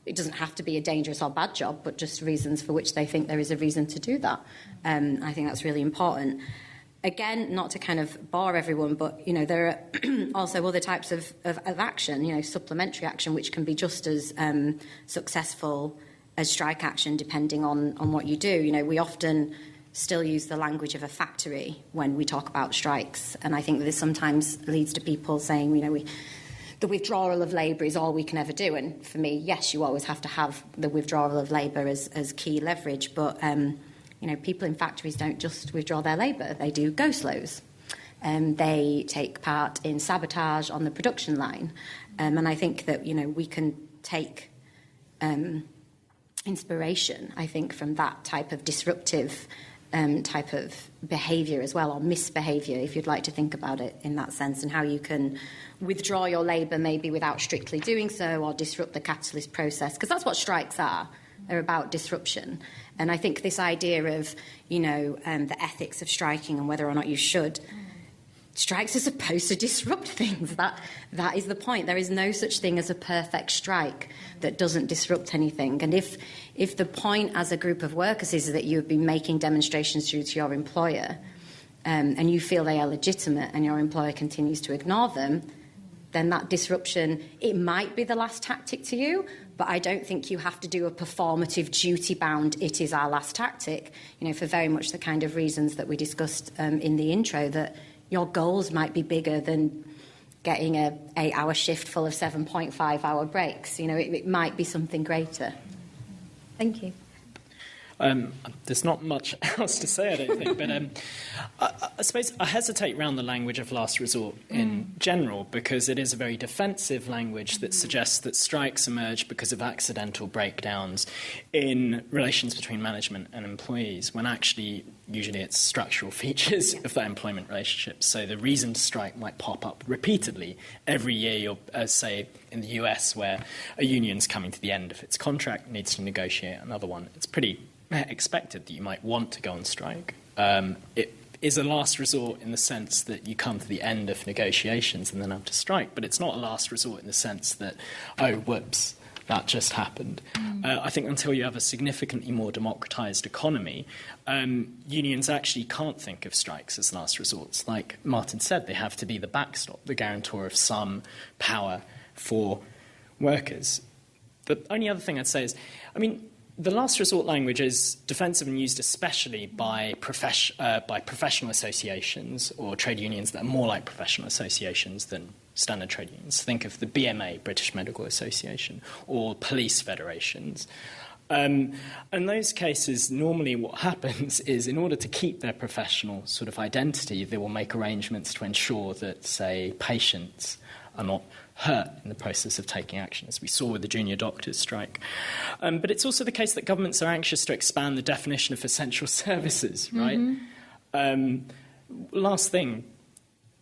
it doesn't have to be a dangerous or bad job, but just reasons for which they think there is a reason to do that. I think that's really important. Again, not to kind of bore everyone, but, there are also other types of action, supplementary action, which can be just as successful as strike action, depending on what you do. We often still use the language of a factory when we talk about strikes, and I think that this sometimes leads to people saying, the withdrawal of labour is all we can ever do. And for me, yes, you always have to have the withdrawal of labour as key leverage, but people in factories don't just withdraw their labour, they do go-slows. They take part in sabotage on the production line. And I think that, we can take inspiration, I think, from that type of disruptive type of behaviour as well, or misbehaviour, if you'd like to think about it in that sense, and how you can withdraw your labour maybe without strictly doing so, or disrupt the capitalist process, because that's what strikes are. They're about disruption. And I think this idea of, the ethics of striking and whether or not you should, strikes are supposed to disrupt things. That is the point. There is no such thing as a perfect strike that doesn't disrupt anything. And if the point as a group of workers is that you have been making demonstrations through to your employer, and you feel they are legitimate and your employer continues to ignore them, then that disruption, it might be the last tactic to you, but I don't think you have to do a performative, duty-bound, it is our last tactic, for very much the kind of reasons that we discussed in the intro, that your goals might be bigger than getting a 8-hour shift full of 7.5-hour breaks. It might be something greater. Thank you. There's not much else to say, I don't think, but I suppose I hesitate around the language of last resort in general, because it is a very defensive language that suggests that strikes emerge because of accidental breakdowns in relations between management and employees, when actually usually it's structural features of that employment relationship. So the reason to strike might pop up repeatedly every year. Say in the US, where a union's coming to the end of its contract, needs to negotiate another one. It's pretty expected that you might want to go on strike. It is a last resort in the sense that you come to the end of negotiations and then have to strike, but it's not a last resort in the sense that, oh, whoops, that just happened. I think until you have a significantly more democratised economy, unions actually can't think of strikes as last resorts. Like Martin said, they have to be the backstop, the guarantor of some power for workers. The only other thing I'd say is, the last resort language is defensive and used especially by professional associations or trade unions that are more like professional associations than standard trade unions. Think of the BMA, British Medical Association, or police federations. In those cases, normally what happens is, in order to keep their professional sort of identity, they will make arrangements to ensure that, say, patients are not hurt in the process of taking action, as we saw with the junior doctors' strike. But it's also the case that governments are anxious to expand the definition of essential services, right? Last thing.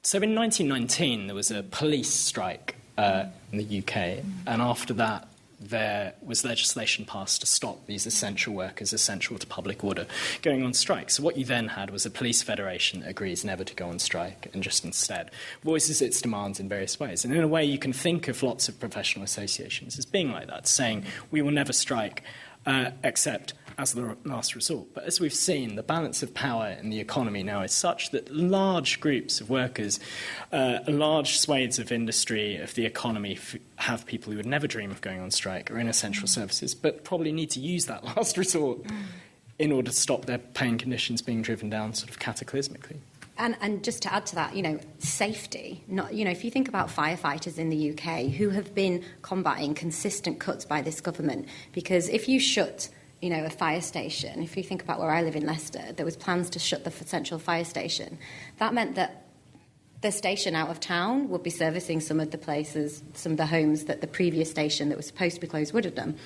So in 1919, there was a police strike in the UK, and after that, there was legislation passed to stop these essential workers, essential to public order, going on strike. So what you then had was a police federation that agrees never to go on strike and just instead voices its demands in various ways. And in a way, you can think of lots of professional associations as being like that, saying we will never strike except as the last resort. But as we've seen, the balance of power in the economy now is such that large groups of workers, large swathes of industry, of the economy, have people who would never dream of going on strike or in essential services, but probably need to use that last resort in order to stop their pay and conditions being driven down sort of cataclysmically. And just to add to that, safety. If you think about firefighters in the UK who have been combating consistent cuts by this government, because if you shut a fire station, if you think about where I live in Leicester, there was plans to shut the central fire station. That meant that the station out of town would be servicing some of the homes that the previous station that was supposed to be closed would have done.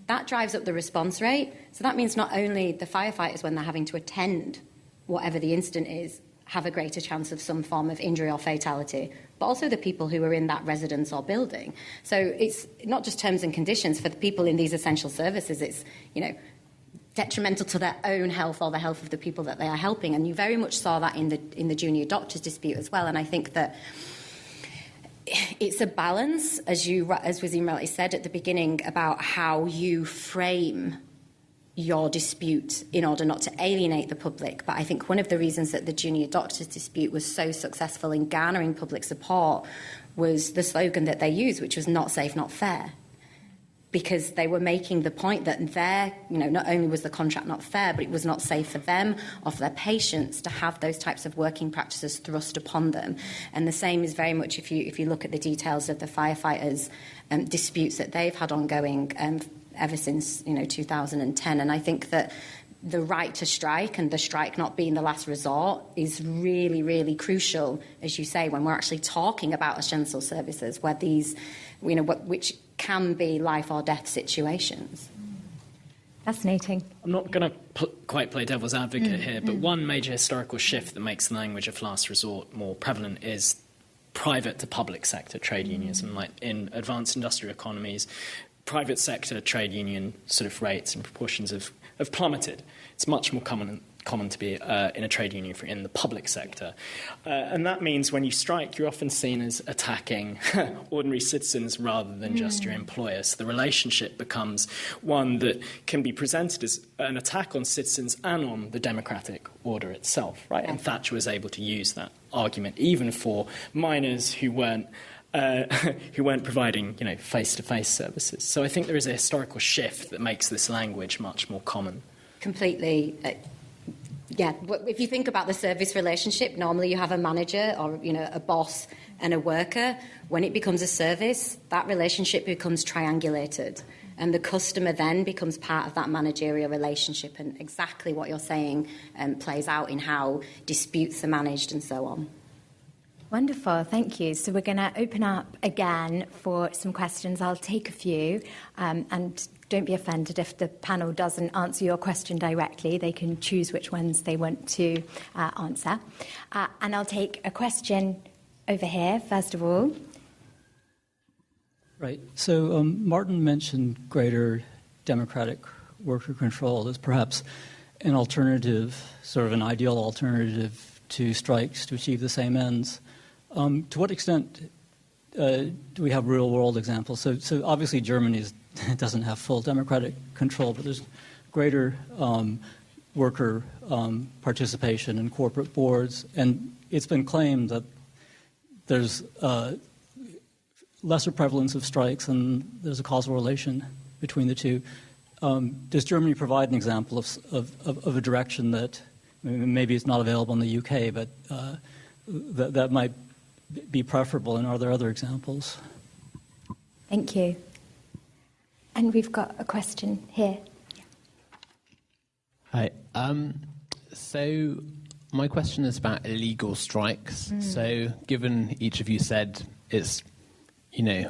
That drives up the response rate. So that means not only the firefighters, when they're having to attend whatever the incident is, have a greater chance of some form of injury or fatality, but also the people who are in that residence or building. So it's not just terms and conditions for the people in these essential services. It's, detrimental to their own health or the health of the people that they are helping. And you very much saw that in the junior doctors dispute as well. And I think that it's a balance, as Waseem rightly said at the beginning, about how you frame your dispute in order not to alienate the public. But I think one of the reasons that the junior doctors dispute was so successful in garnering public support was the slogan that they used, which was "not safe, not fair." Because they were making the point that not only was the contract not fair, but it was not safe for them or for their patients to have those types of working practices thrust upon them. And the same is very much if you look at the details of the firefighters' disputes that they've had ongoing ever since 2010. And I think that the right to strike and the strike not being the last resort is really, really crucial, as you say, when we're actually talking about essential services, where these, which can be life or death situations. Fascinating. I'm not going to quite play devil's advocate here, but one major historical shift that makes the language of last resort more prevalent is private to public sector trade unionism. Like in advanced industrial economies, private sector trade union sort of rates and proportions of have plummeted. It's much more common to be in a trade union in the public sector. And that means when you strike, you're often seen as attacking ordinary citizens rather than just your employer. So the relationship becomes one that can be presented as an attack on citizens and on the democratic order itself, right? And Thatcher was able to use that argument even for miners who weren't providing, face-to-face services. So I think there is a historical shift that makes this language much more common. Completely. If you think about the service relationship, normally you have a manager or, a boss and a worker. When it becomes a service, that relationship becomes triangulated. And the customer then becomes part of that managerial relationship. And exactly what you're saying plays out in how disputes are managed and so on. Wonderful, thank you. So we're going to open up again for some questions. I'll take a few, and don't be offended if the panel doesn't answer your question directly. They can choose which ones they want to answer. And I'll take a question over here, first of all. Right. So Martin mentioned greater democratic worker control as perhaps an alternative, sort of an ideal alternative to strikes to achieve the same ends. To what extent do we have real-world examples? So obviously Germany doesn't have full democratic control, but there's greater worker participation in corporate boards, and it's been claimed that there's lesser prevalence of strikes and there's a causal relation between the two. Does Germany provide an example of a direction that maybe it's not available in the UK, but that might be preferable, and are there other examples? Thank you. And we've got a question here. Hi. So my question is about illegal strikes. So given each of you said it's,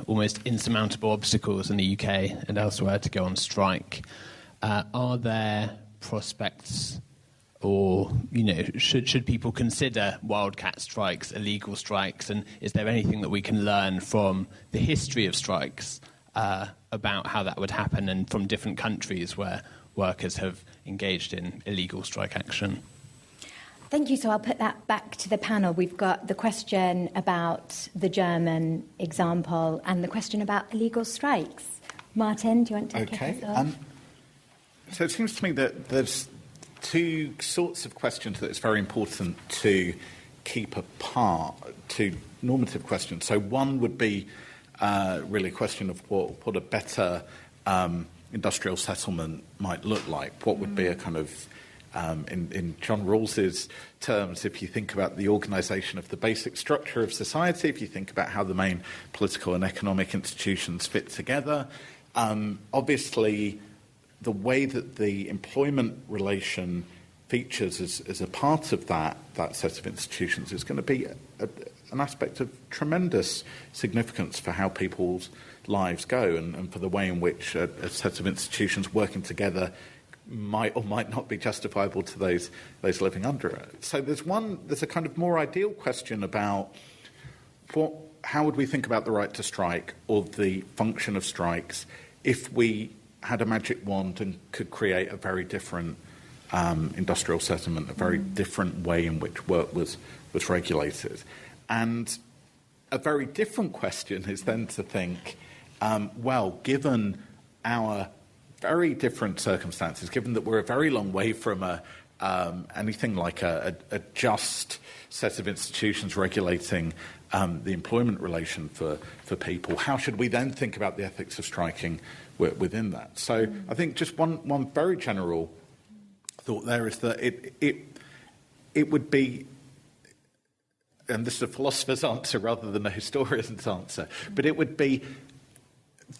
almost insurmountable obstacles in the UK and elsewhere to go on strike, are there prospects or, should people consider wildcat strikes, illegal strikes, and is there anything that we can learn from the history of strikes about how that would happen and from different countries where workers have engaged in illegal strike action? Thank you. So I'll put that back to the panel. We've got the question about the German example and the question about illegal strikes. Martin, do you want to kick us off? So it seems to me that there's two sorts of questions that it's very important to keep apart, two normative questions. So one would be really a question of what a better industrial settlement might look like. What would be a kind of, in John Rawls's terms, if you think about the organisation of the basic structure of society, if you think about how the main political and economic institutions fit together, obviously the way that the employment relation features as a part of that set of institutions is going to be an aspect of tremendous significance for how people's lives go and for the way in which a set of institutions working together might or might not be justifiable to those living under it. So there's a kind of more ideal question about how would we think about the right to strike or the function of strikes if we had a magic wand and could create a very different industrial settlement, a very different way in which work was regulated. And a very different question is then to think, given our very different circumstances, given that we're a very long way from anything like a just set of institutions regulating the employment relation for people, how should we then think about the ethics of striking within that? So I think just one very general thought there is that it would be, and this is a philosopher's answer rather than a historian's answer, but it would be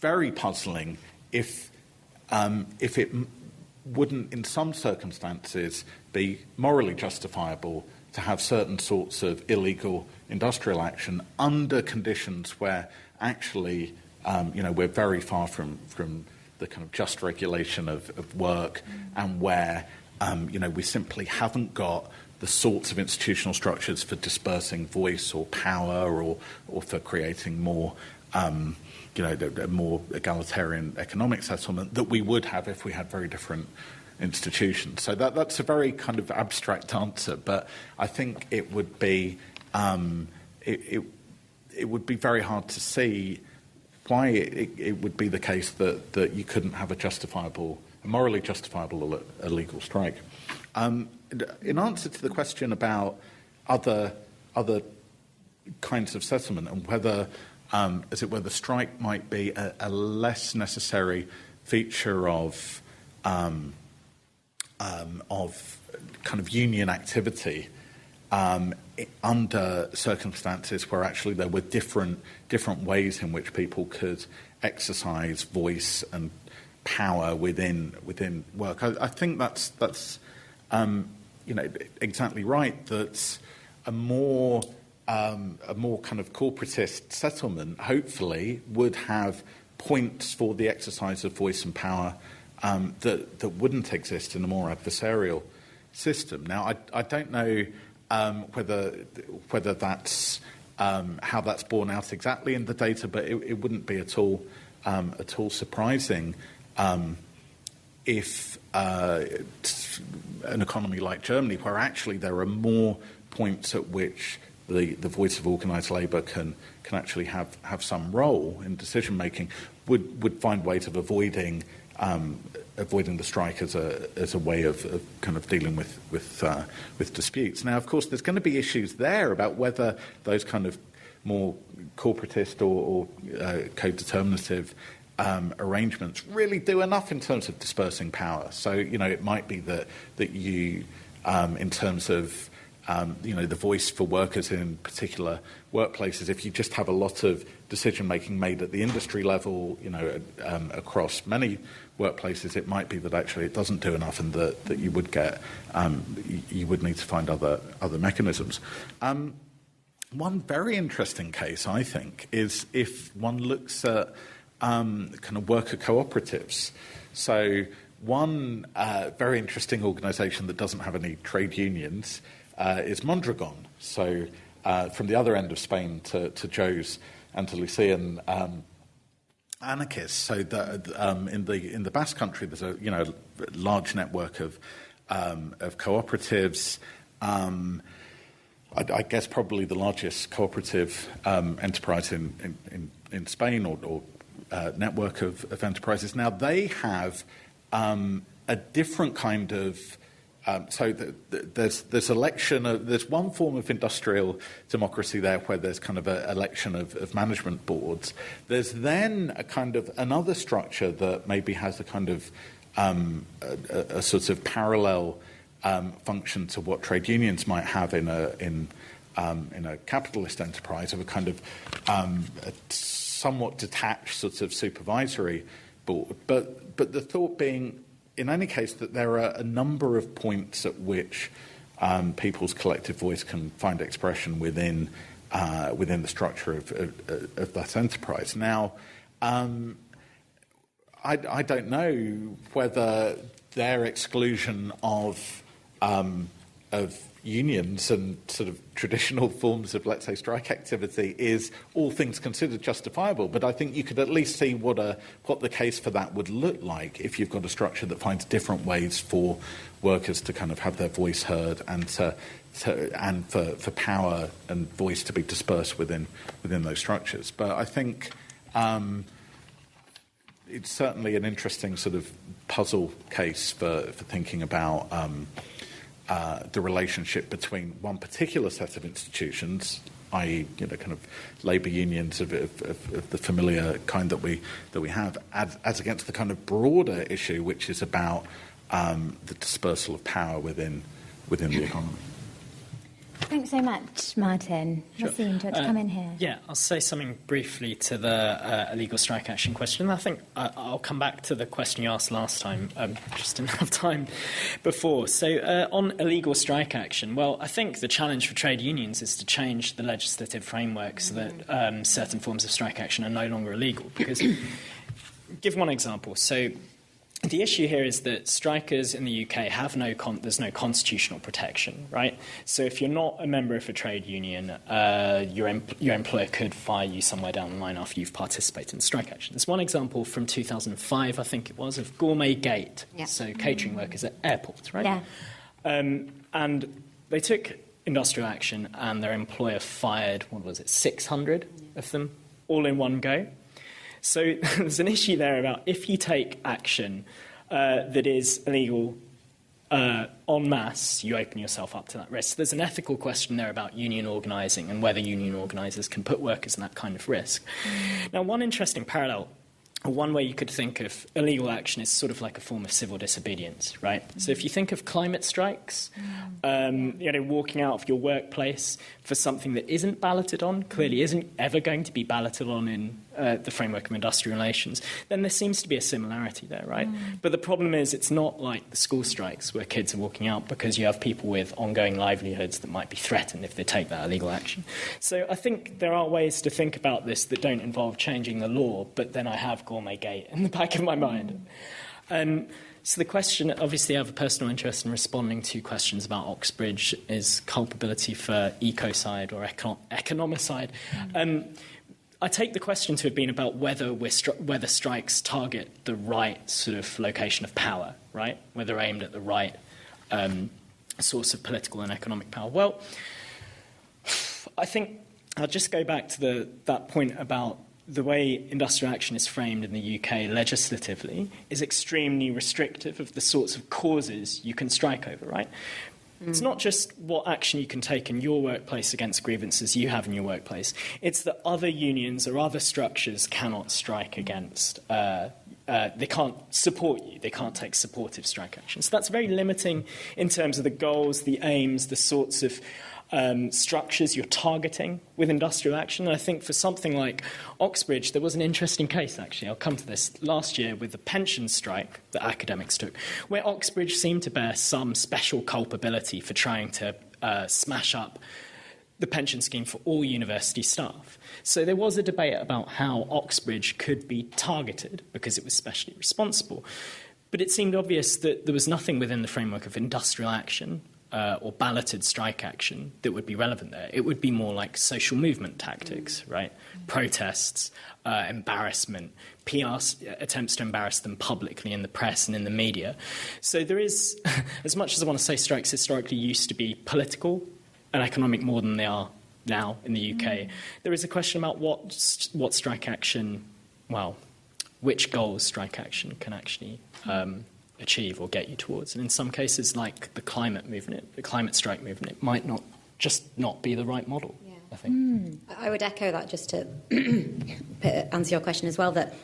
very puzzling if it wouldn't, in some circumstances, be morally justifiable to have certain sorts of illegal industrial action under conditions where actually, we're very far from the kind of just regulation of work, and where, we simply haven't got the sorts of institutional structures for dispersing voice or power or for creating more, a more egalitarian economic settlement that we would have if we had very different institutions. So that's a very kind of abstract answer, but I think it would be it would be very hard to see why it would be the case that you couldn't have a morally justifiable illegal strike. In answer to the question about other kinds of settlement and whether, as it were, the strike might be a less necessary feature of kind of union activity under circumstances where actually there were different ways in which people could exercise voice and power within work. I think that's exactly right. That a more kind of corporatist settlement hopefully would have points for the exercise of voice and power that wouldn't exist in a more adversarial system. Now, I don't know whether that's how that's borne out exactly in the data, but it wouldn't be at all surprising if an economy like Germany, where actually there are more points at which the voice of organised labour can actually have some role in decision making, would find ways of avoiding the strike as a way of kind of dealing with disputes. Now, of course, there's going to be issues there about whether those kind of more corporatist or co-determinative arrangements really do enough in terms of dispersing power. So, it might be that you, in terms of the voice for workers in particular workplaces, if you just have a lot of decision-making made at the industry level, across many workplaces, it might be that actually it doesn't do enough and that you would get, you would need to find other mechanisms. One very interesting case, I think, is if one looks at kind of worker cooperatives. So one very interesting organisation that doesn't have any trade unions is Mondragon. So from the other end of Spain to Joe's Andalusian anarchists. So in the Basque Country, there's a large network of cooperatives. I guess probably the largest cooperative enterprise in Spain or network of enterprises. Now they have a different kind of there's election. There's one form of industrial democracy there where there's kind of an election of management boards. There's then a kind of another structure that maybe has a kind of a sort of parallel function to what trade unions might have in a capitalist enterprise, of a kind of a somewhat detached sort of supervisory board. But the thought being, in any case, that there are a number of points at which people's collective voice can find expression within the structure of that enterprise. Now, I don't know whether their exclusion of unions and sort of traditional forms of, let's say, strike activity is, all things considered, justifiable. But I think you could at least see what the case for that would look like if you've got a structure that finds different ways for workers to kind of have their voice heard and for power and voice to be dispersed within those structures. But I think it's certainly an interesting sort of puzzle case for thinking about the relationship between one particular set of institutions, i.e., kind of labour unions of the familiar kind that we have, as against the kind of broader issue, which is about the dispersal of power within the economy. Thanks so much, Martin. Sure. Waseem, do you want to come in here? Yeah, I'll say something briefly to the illegal strike action question. I think I'll come back to the question you asked last time. Just didn't have time before. So on illegal strike action, well, I think the challenge for trade unions is to change the legislative framework so that certain forms of strike action are no longer illegal. Because, give one example. So the issue here is that strikers in the UK have there's no constitutional protection, right? So if you're not a member of a trade union, your employer could fire you somewhere down the line after you've participated in strike action. There's one example from 2005, I think it was, of Gourmet Gate, so catering workers at airports, right? Yeah. And they took industrial action, and their employer fired, 600 of them, all in one go. So there's an issue there about if you take action that is illegal en masse, you open yourself up to that risk. There's an ethical question there about union organising and whether union organisers can put workers in that kind of risk. Now, one interesting parallel, or one way you could think of illegal action is sort of like a form of civil disobedience, right? So if you think of climate strikes, walking out of your workplace for something that isn't balloted on, clearly isn't ever going to be balloted on in the framework of industrial relations, then there seems to be a similarity there, right? But the problem is it's not like the school strikes where kids are walking out because you have people with ongoing livelihoods that might be threatened if they take that illegal action. So I think there are ways to think about this that don't involve changing the law, but then I have Gourmet Gate in the back of my mind. So the question, obviously I have a personal interest in responding to questions about Oxbridge, is culpability for ecocide or economicide. I take the question to have been about whether strikes target the right sort of location of power, right? Whether aimed at the right source of political and economic power. Well, I think I'll just go back to that point about the way industrial action is framed in the UK legislatively is extremely restrictive of the sorts of causes you can strike over, right? It's not just what action you can take in your workplace against grievances you have in your workplace. It's that other unions or other structures cannot strike against. They can't support you. They can't take supportive strike action. So that's very limiting in terms of the goals, the aims, the sorts of structures you're targeting with industrial action. And I think for something like Oxbridge, there was an interesting case, actually. I'll come to this last year with the pension strike that academics took, where Oxbridge seemed to bear some special culpability for trying to smash up the pension scheme for all university staff. So there was a debate about how Oxbridge could be targeted because it was specially responsible. But it seemed obvious that there was nothing within the framework of industrial action or balloted strike action that would be relevant there. It would be more like social movement tactics, right? Protests, embarrassment, PR attempts to embarrass them publicly in the press and in the media. So there is, as much as I want to say strikes historically used to be political and economic more than they are now in the UK, there is a question about what strike action, which goals strike action can actually achieve or get you towards. And in some cases, like the climate movement, the climate strike movement, it might not be the right model, I think. I would echo that just to answer your question as well, that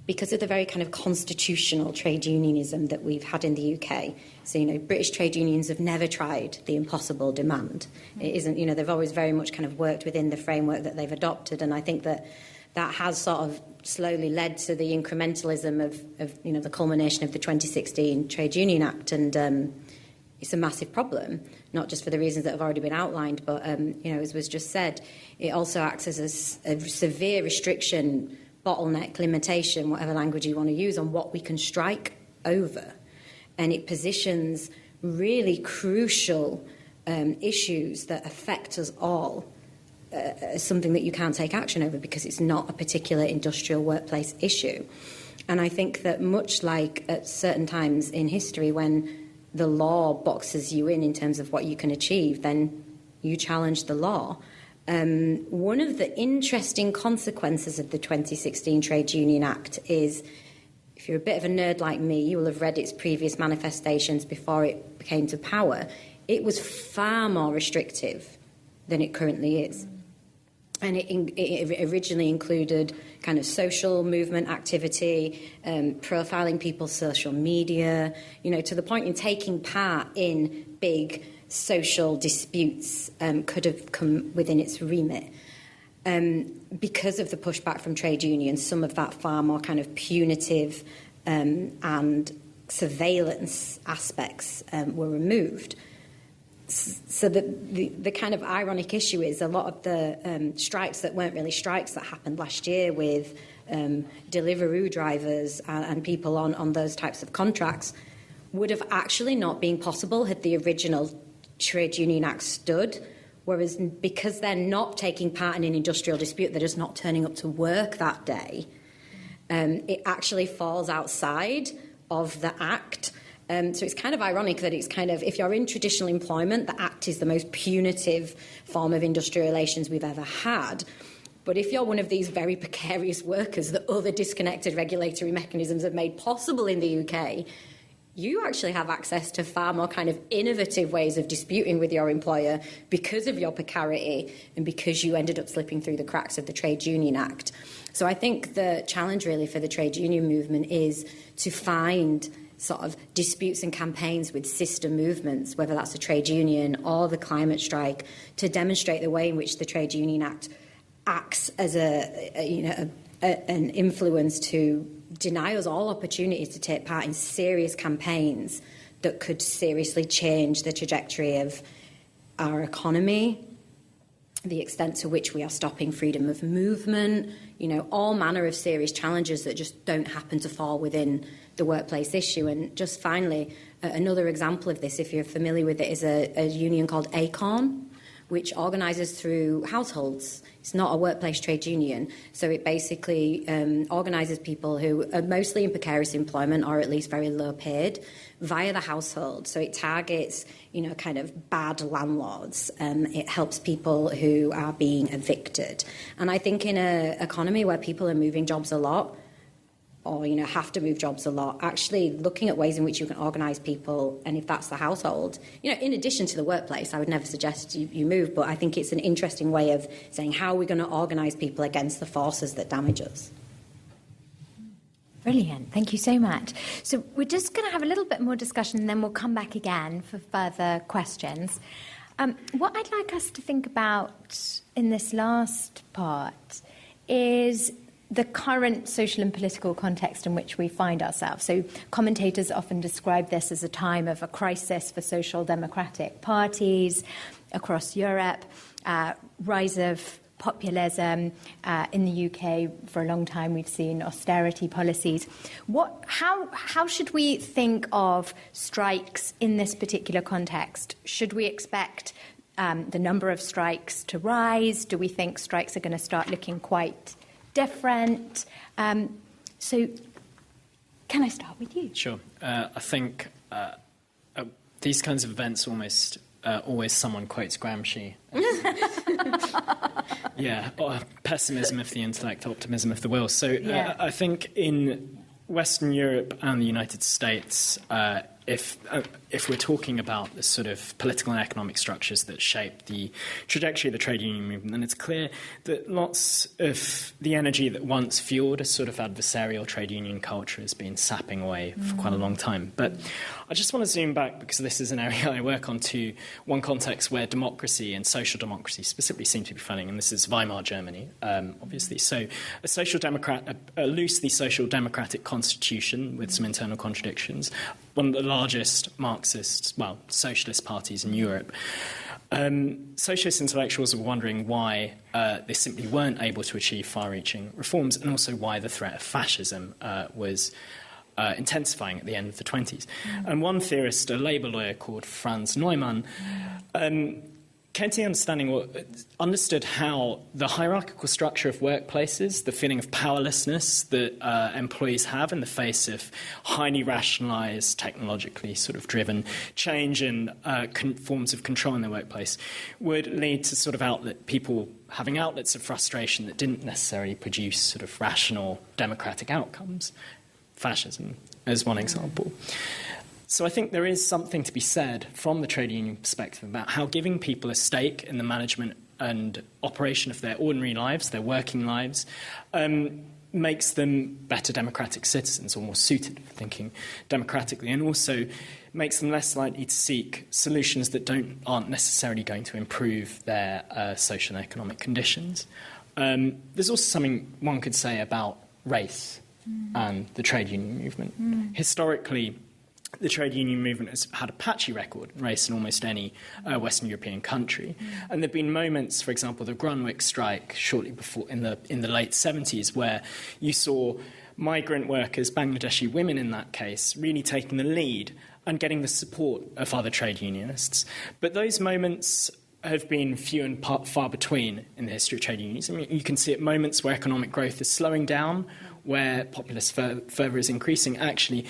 because of the very kind of constitutional trade unionism that we've had in the UK, so, British trade unions have never tried the impossible demand. It isn't, they've always very much kind of worked within the framework that they've adopted, and I think that has sort of slowly led to the incrementalism of the culmination of the 2016 Trade Union Act, and it's a massive problem, not just for the reasons that have already been outlined, but as was just said, it also acts as a severe restriction, bottleneck, limitation, whatever language you want to use, on what we can strike over, and it positions really crucial issues that affect us all something that you can't take action over because it's not a particular industrial workplace issue. And I think that much like at certain times in history when the law boxes you in terms of what you can achieve, then you challenge the law. One of the interesting consequences of the 2016 Trade Union Act is, if you're a bit of a nerd like me, you will have read its previous manifestations before it came to power. It was far more restrictive than it currently is. And it originally included kind of social movement activity, profiling people's social media, to the point in taking part in big social disputes could have come within its remit. Because of the pushback from trade unions, some of that far more kind of punitive and surveillance aspects were removed. So the kind of ironic issue is a lot of the strikes that weren't really strikes that happened last year with Deliveroo drivers and people on those types of contracts would have actually not been possible had the original Trade Union Act stood, whereas because they're not taking part in an industrial dispute, they're just not turning up to work that day, it actually falls outside of the Act. So it's kind of ironic that it's kind of, if you're in traditional employment, the Act is the most punitive form of industrial relations we've ever had. But if you're one of these very precarious workers that other disconnected regulatory mechanisms have made possible in the UK, you actually have access to far more kind of innovative ways of disputing with your employer because of your precarity and because you ended up slipping through the cracks of the Trade Union Act. So I think the challenge really for the trade union movement is to find sort of disputes and campaigns with sister movements, whether that's a trade union or the climate strike, to demonstrate the way in which the Trade Union Act acts as an influence to deny us all opportunities to take part in serious campaigns that could seriously change the trajectory of our economy, the extent to which we are stopping freedom of movement, all manner of serious challenges that just don't happen to fall within the workplace issue. And just finally, another example of this, if you're familiar with it, is a union called ACORN, which organises through households. It's not a workplace trade union. So it basically organises people who are mostly in precarious employment or at least very low paid via the household. So it targets, kind of bad landlords. It helps people who are being evicted. And I think in an economy where people are moving jobs a lot, or have to move jobs a lot, actually looking at ways in which you can organise people, and if that's the household, in addition to the workplace, I would never suggest you move, but I think it's an interesting way of saying how are we going to organise people against the forces that damage us. Brilliant. Thank you so much. So we're just going to have a little bit more discussion and then we'll come back again for further questions. What I'd like us to think about in this last part is the current social and political context in which we find ourselves. So commentators often describe this as a time of a crisis for social democratic parties across Europe, rise of populism. In the UK, for a long time, we've seen austerity policies. How should we think of strikes in this particular context? Should we expect the number of strikes to rise? Do we think strikes are going to start looking quite different? So can I start with you? Sure. I think these kinds of events always someone quotes Gramsci. Pessimism of the intellect, optimism of the will. So I think in Western Europe and the United States, if we're talking about the sort of political and economic structures that shape the trajectory of the trade union movement, then it's clear that lots of the energy that once fueled a sort of adversarial trade union culture has been sapping away for quite a long time. But I just want to zoom back, because this is an area I work on, to one context where democracy and social democracy specifically seem to be failing, and this is Weimar Germany, obviously. So a loosely social democratic constitution with some internal contradictions, one of the largest socialist parties in Europe. Socialist intellectuals were wondering why they simply weren't able to achieve far-reaching reforms, and also why the threat of fascism was intensifying at the end of the 1920s. And one theorist, a Labour lawyer called Franz Neumann, came to the understood how the hierarchical structure of workplaces, the feeling of powerlessness that employees have in the face of highly rationalised, technologically sort of driven change and forms of control in their workplace, would lead to sort of people having outlets of frustration that didn't necessarily produce sort of rational democratic outcomes. Fascism as one example. So I think there is something to be said from the trade union perspective about how giving people a stake in the management and operation of their ordinary lives, their working lives, makes them better democratic citizens, or more suited for thinking democratically, and also makes them less likely to seek solutions that aren't necessarily going to improve their social and economic conditions. There's also something one could say about race and the trade union movement. Historically, the trade union movement has had a patchy record in race in almost any Western European country. And there have been moments, for example, the Grunwick strike shortly before in the late 70s, where you saw migrant workers, Bangladeshi women in that case, really taking the lead and getting the support of other trade unionists. But those moments have been few and far between in the history of trade unions. I mean, you can see at moments where economic growth is slowing down, where populist fervour is increasing. Actually,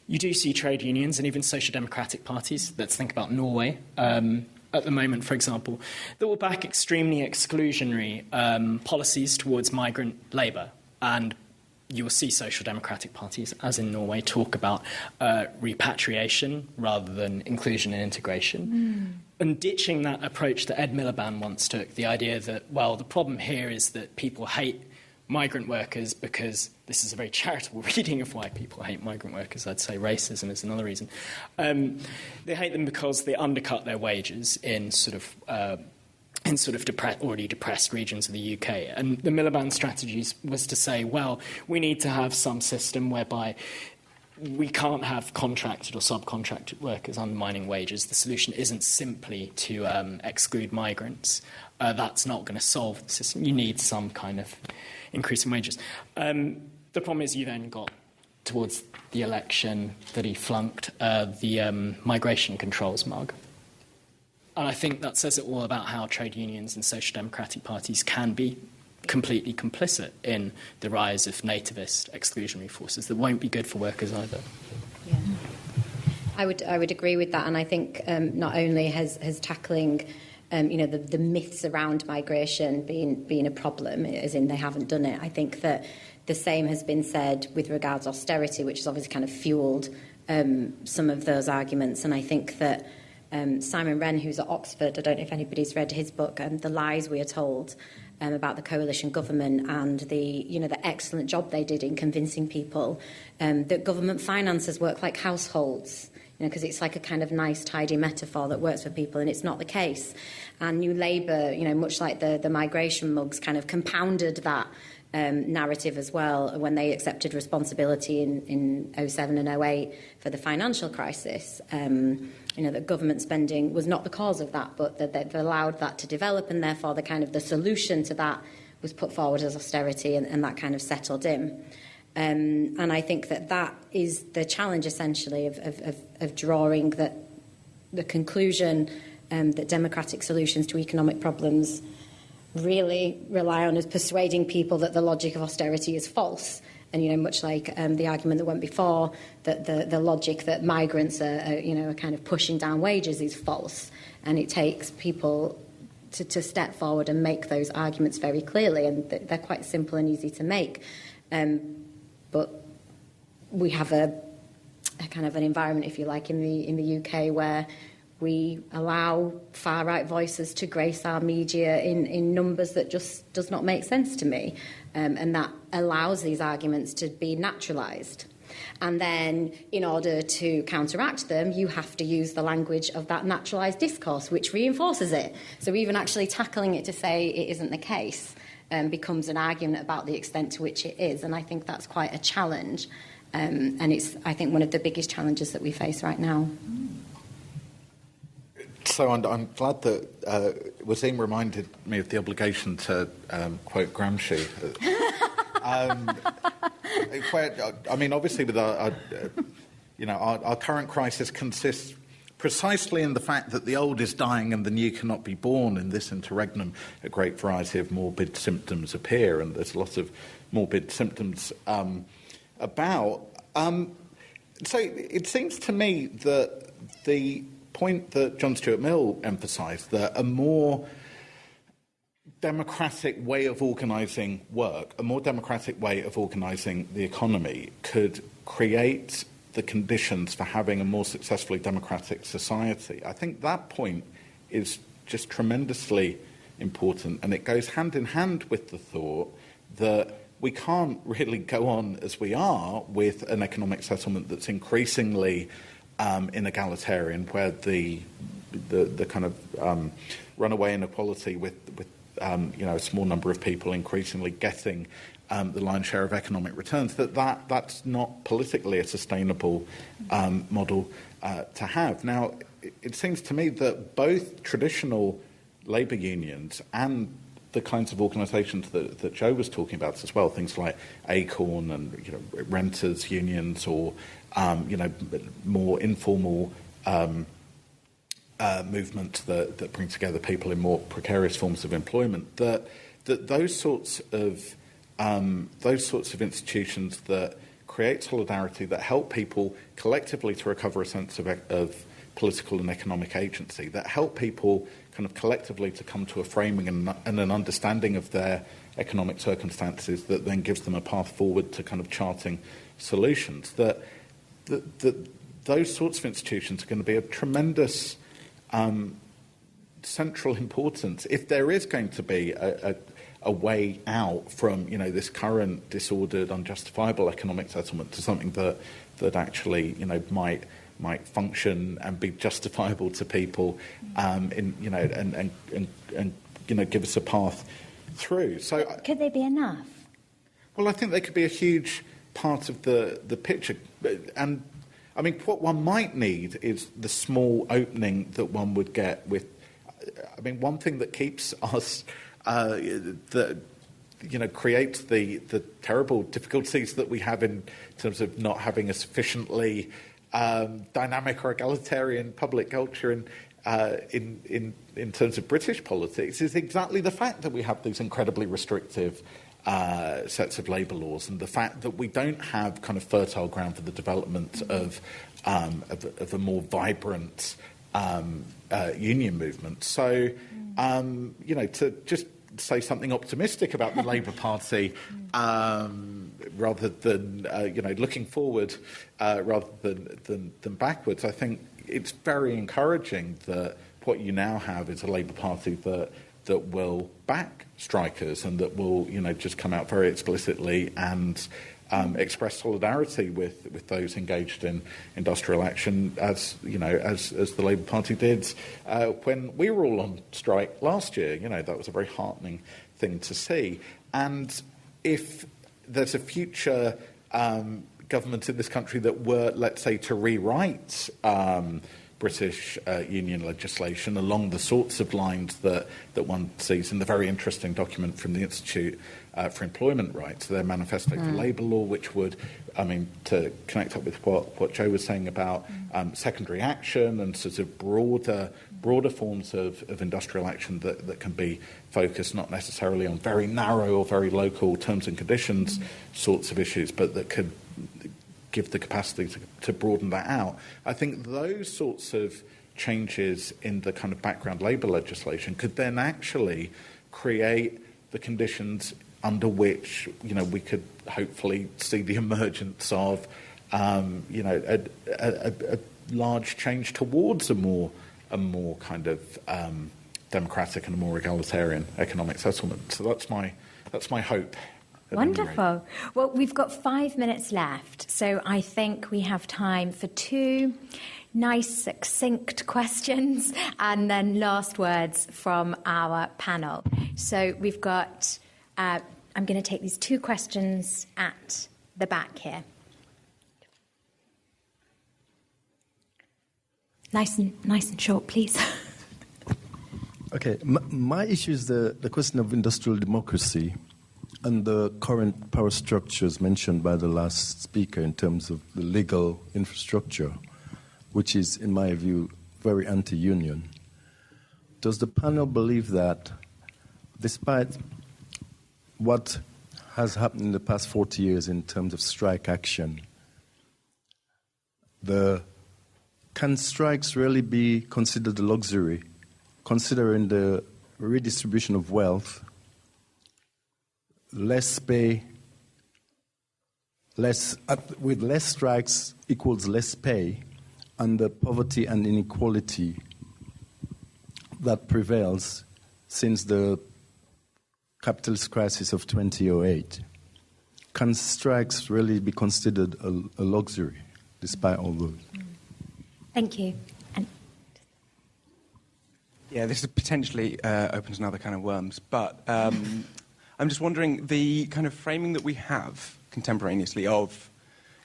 you do see trade unions and even social democratic parties. Let's think about Norway. At the moment, for example, that will back extremely exclusionary policies towards migrant labour. And you will see social democratic parties, as in Norway, talk about repatriation rather than inclusion and integration. And ditching that approach that Ed Miliband once took, the idea that, well, the problem here is that people hate migrant workers because this is a very charitable reading of why people hate migrant workers. I'd say racism is another reason. They hate them because they undercut their wages in already depressed regions of the UK. And the Miliband strategy was to say, well, we need to have some system whereby we can't have contracted or subcontracted workers undermining wages. The solution isn't simply to exclude migrants. That's not going to solve the system. You need some kind of increase in wages. The problem is you then got, towards the election that he flunked, the migration controls mug. And I think that says it all about how trade unions and social democratic parties can be completely complicit in the rise of nativist exclusionary forces that won't be good for workers either. Yeah. I would agree with that, and I think not only has tackling the myths around migration being a problem, as in they haven't done it. I think that the same has been said with regards to austerity, which has obviously kind of fueled some of those arguments. And I think that Simon Wren, who's at Oxford, I don't know if anybody's read his book, The Lies We Are Told, about the coalition government and the excellent job they did in convincing people that government finances work like households, because it's like a kind of nice, tidy metaphor that works for people, and it's not the case. And New Labour, much like the migration mugs, kind of compounded that narrative as well when they accepted responsibility in 07 and 08 for the financial crisis. That government spending was not the cause of that, but that they've allowed that to develop, and therefore the solution to that was put forward as austerity, and that kind of settled in. And I think that is the challenge, essentially, of drawing the conclusion that democratic solutions to economic problems really rely on us persuading people that the logic of austerity is false. And, much like the argument that went before, that the logic that migrants are kind of pushing down wages is false. And it takes people to step forward and make those arguments very clearly. And they're quite simple and easy to make. But we have a kind of an environment, if you like, in the UK where we allow far-right voices to grace our media in numbers that just does not make sense to me. And that allows these arguments to be naturalised. And then, in order to counteract them, you have to use the language of that naturalised discourse, which reinforces it. So even actually tackling it to say it isn't the case becomes an argument about the extent to which it is. And I think that's quite a challenge. And it's, I think, one of the biggest challenges that we face right now. So I'm glad that Waseem reminded me of the obligation to quote Gramsci. Obviously, with our current crisis consists precisely in the fact that the old is dying and the new cannot be born. In this interregnum, a great variety of morbid symptoms appear, and there's lots of morbid symptoms about. So it seems to me that the point that John Stuart Mill emphasised, that a more democratic way of organising work, a more democratic way of organising the economy could create the conditions for having a more successfully democratic society. I think that point is just tremendously important, and it goes hand in hand with the thought that we can't really go on as we are with an economic settlement that's increasingly inegalitarian, where the kind of runaway inequality with a small number of people increasingly getting the lion's share of economic returns, that's not politically a sustainable model to have. Now, it seems to me that both traditional labour unions and the kinds of organisations that Joe was talking about as well, things like Acorn and renters unions, or more informal movements that bring together people in more precarious forms of employment, that those sorts of institutions that create solidarity, that help people collectively to recover a sense of political and economic agency, that help people kind of collectively to come to a framing and an understanding of their economic circumstances, that then gives them a path forward to kind of charting solutions, that those sorts of institutions are going to be of tremendous central importance if there is going to be a way out from this current disordered, unjustifiable economic settlement to something that actually might function and be justifiable to people, and give us a path through. So, could they be enough? Well, I think they could be a huge part of the picture, and I mean, what one might need is the small opening that one would get with. I mean, one thing that keeps us creates the terrible difficulties that we have in terms of not having a sufficiently dynamic or egalitarian public culture in terms of British politics is exactly the fact that we have these incredibly restrictive sets of labour laws, and the fact that we don't have kind of fertile ground for the development of a more vibrant union movement. So, to just say something optimistic about the Labour Party, rather than looking forward, rather than backwards. I think it's very encouraging that what you now have is a Labour Party that will back strikers and that will just come out very explicitly and express solidarity with those engaged in industrial action, as the Labour Party did when we were all on strike last year. That was a very heartening thing to see. And if there's a future government in this country that were, let's say, to rewrite British union legislation along the sorts of lines that one sees in the very interesting document from the Institute for Employment Rights, their manifesto for labour law, which would, to connect up with what Joe was saying about secondary action and sort of broader forms of industrial action that can be focused not necessarily on very narrow or very local terms and conditions sorts of issues, but that could give the capacity to broaden that out. I think those sorts of changes in the kind of background labour legislation could then actually create the conditions under which we could hopefully see the emergence of a large change towards a more kind of democratic and a more egalitarian economic settlement. So that's my hope. Wonderful. Well, we've got 5 minutes left, so I think we have time for 2 nice, succinct questions and then last words from our panel. So we've got, I'm going to take these 2 questions at the back here. Nice and short, please. Okay, my issue is the question of industrial democracy and the current power structures mentioned by the last speaker in terms of the legal infrastructure, which is, in my view, very anti-union. Does the panel believe that, despite what has happened in the past 40 years in terms of strike action, can strikes really be considered a luxury, considering the redistribution of wealth, less pay, with less strikes equals less pay, and the poverty and inequality that prevails since the capitalist crisis of 2008? Can strikes really be considered a luxury, despite all those? Thank you. Yeah, this potentially opens another kind of worms, but I'm just wondering, the kind of framing that we have contemporaneously of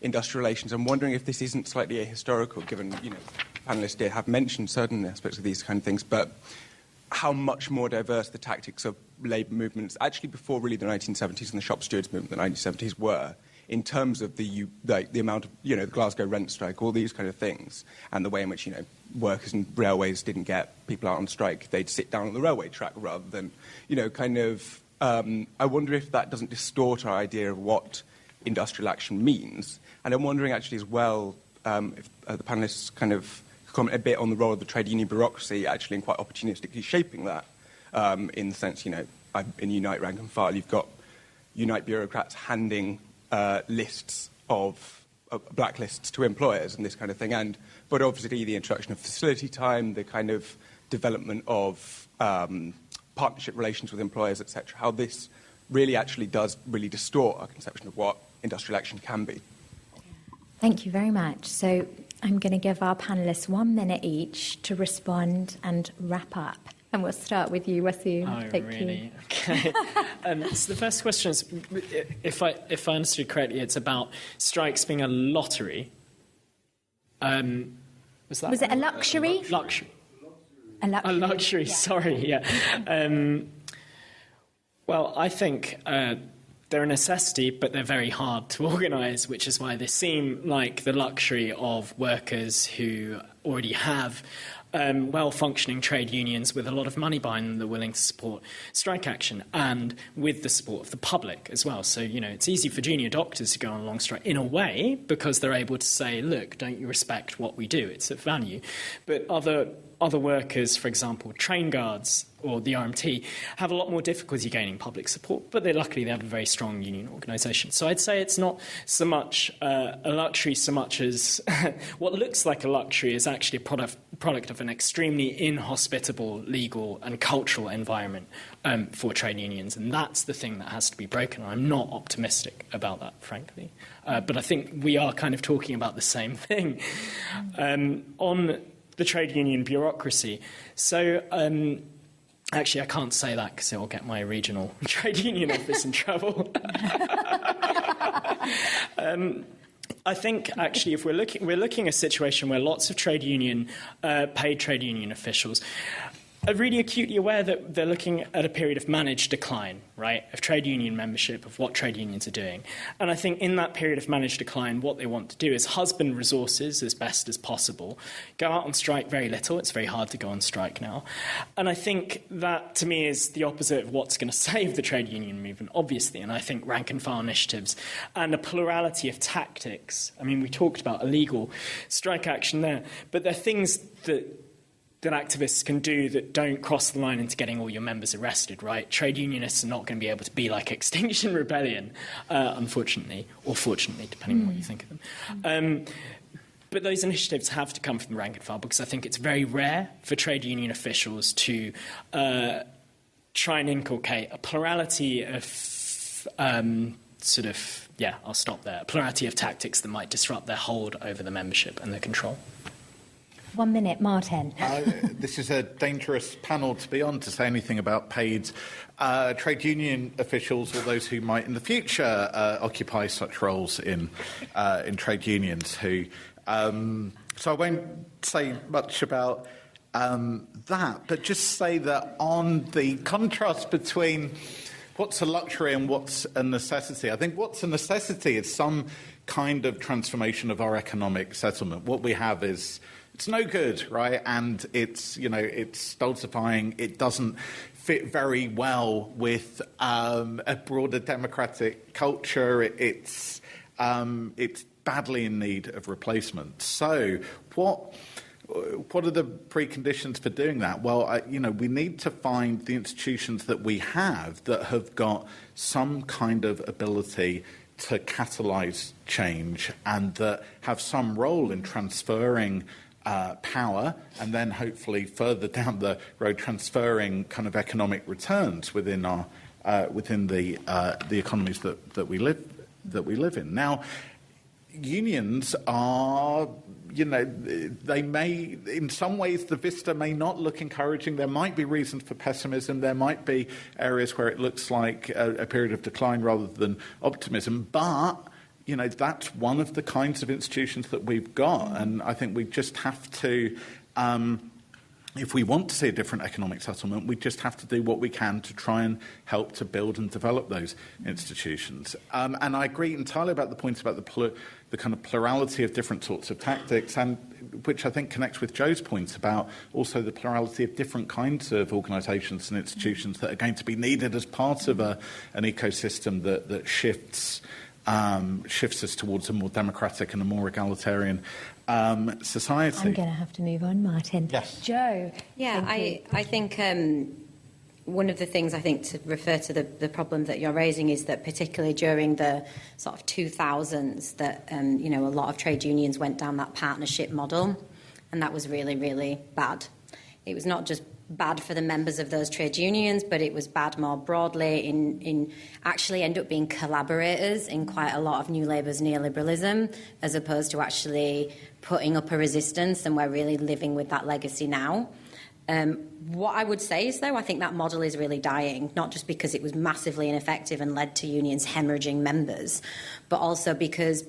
industrial relations, I'm wondering if this isn't slightly ahistorical, given, panellists here have mentioned certain aspects of these kind of things, but how much more diverse the tactics of labour movements, actually before really the 1970s and the shop stewards movement, the 1970s, were, in terms of the amount of, the Glasgow rent strike, all these kind of things, and the way in which, workers and railways didn't get people out on strike. They'd sit down on the railway track rather than, I wonder if that doesn't distort our idea of what industrial action means. And I'm wondering actually as well, if the panellists kind of comment a bit on the role of the trade union bureaucracy actually in quite opportunistically shaping that, in the sense, in Unite Rank and File, you've got Unite bureaucrats handing lists of blacklists to employers and this kind of thing, but obviously the introduction of facility time, the kind of development of partnership relations with employers, etc., how this really actually does really distort our conception of what industrial action can be. Thank you very much. So I'm going to give our panellists 1 minute each to respond and wrap up. And we'll start with you, Waseem. Oh, Thank really? you. Okay. So the first question is, if I understood correctly, it's about strikes being a lottery. Was it a luxury? Luxury. A luxury. A luxury, yeah. Sorry, yeah. Well, I think they're a necessity, but they're very hard to organise, which is why they seem like the luxury of workers who already have well-functioning trade unions with a lot of money behind them that are willing to support strike action, and with the support of the public as well. So, it's easy for junior doctors to go on a long strike in a way because they're able to say, look, don't you respect what we do? It's of value. But other workers, for example, train guards or the RMT, have a lot more difficulty gaining public support, but luckily they have a very strong union organisation. So I'd say it's not so much a luxury so much as what looks like a luxury is actually a product of an extremely inhospitable legal and cultural environment for trade unions, and that's the thing that has to be broken. I'm not optimistic about that, frankly. But I think we are kind of talking about the same thing. On the trade union bureaucracy, so actually I can't say that because it will get my regional trade union office in trouble. I think actually if we're looking at a situation where lots of paid trade union officials are really acutely aware that they're looking at a period of managed decline, right, of trade union membership, of what trade unions are doing. And I think in that period of managed decline, what they want to do is husband resources as best as possible, go out on strike very little. It's very hard to go on strike now. And I think that, to me, is the opposite of what's going to save the trade union movement, obviously. And I think rank-and-file initiatives and a plurality of tactics. I mean, we talked about illegal strike action there, but there are things that activists can do that don't cross the line into getting all your members arrested, right? Trade unionists are not going to be able to be like Extinction Rebellion, unfortunately, or fortunately, depending on what you think of them. But those initiatives have to come from the rank and file because I think it's very rare for trade union officials to try and inculcate a plurality of I'll stop there, a plurality of tactics that might disrupt their hold over the membership and their control. 1 minute, Martin. This is a dangerous panel to be on to say anything about paid trade union officials or those who might in the future occupy such roles in trade unions. So I won't say much about that, but just say that on the contrast between what's a luxury and what's a necessity, I think what's a necessity is some kind of transformation of our economic settlement. What we have is it's no good, right? And it's stultifying. It doesn't fit very well with a broader democratic culture. It's badly in need of replacement. So what are the preconditions for doing that? Well, we need to find the institutions that we have that have got some kind of ability to catalyse change and that have some role in transferring power, and then hopefully further down the road transferring kind of economic returns within the economies that we live in. Now, unions are, they may, in some ways, the vista may not look encouraging. There might be reasons for pessimism. There might be areas where it looks like a period of decline rather than optimism. But, that's one of the kinds of institutions that we've got. And I think we just have to, if we want to see a different economic settlement, we just have to do what we can to try and help to build and develop those institutions. And I agree entirely about the points about the kind of plurality of different sorts of tactics, and which I think connects with Joe's points about also the plurality of different kinds of organisations and institutions that are going to be needed as part of an ecosystem that shifts us towards a more democratic and a more egalitarian society. I'm going to have to move on, Martin. Yes. Joe. Yeah, I think one of the things I think to refer to the problem that you're raising is that particularly during the sort of 2000s that, a lot of trade unions went down that partnership model, and that was really, really bad. It was not just bad for the members of those trade unions, but it was bad more broadly in actually end up being collaborators in quite a lot of New Labour's neoliberalism, as opposed to actually putting up a resistance, and we're really living with that legacy now. What I would say is, though, I think that model is really dying, not just because it was massively ineffective and led to unions hemorrhaging members, but also because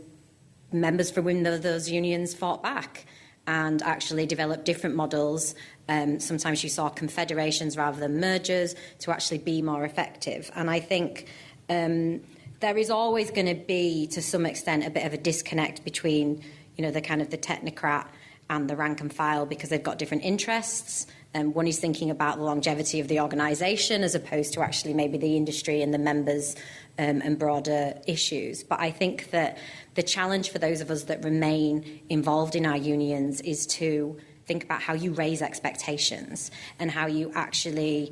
members from within those unions fought back and actually developed different models. Sometimes you saw confederations rather than mergers to actually be more effective. And I think there is always going to be, to some extent, a bit of a disconnect between, the kind of the technocrat and the rank and file, because they've got different interests. One is thinking about the longevity of the organisation as opposed to actually maybe the industry and the members and broader issues. But I think that the challenge for those of us that remain involved in our unions is to think about how you raise expectations and how you actually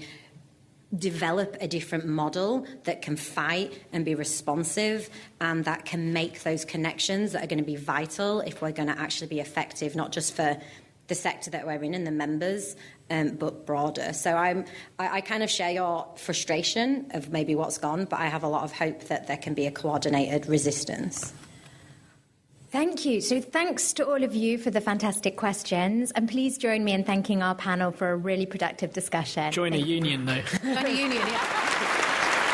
develop a different model that can fight and be responsive and that can make those connections that are going to be vital if we're going to actually be effective, not just for the sector that we're in and the members, but broader. So I kind of share your frustration of maybe what's gone, but I have a lot of hope that there can be a coordinated resistance. Thank you. So thanks to all of you for the fantastic questions. And please join me in thanking our panel for a really productive discussion. Join a union, though. Join a union, yeah.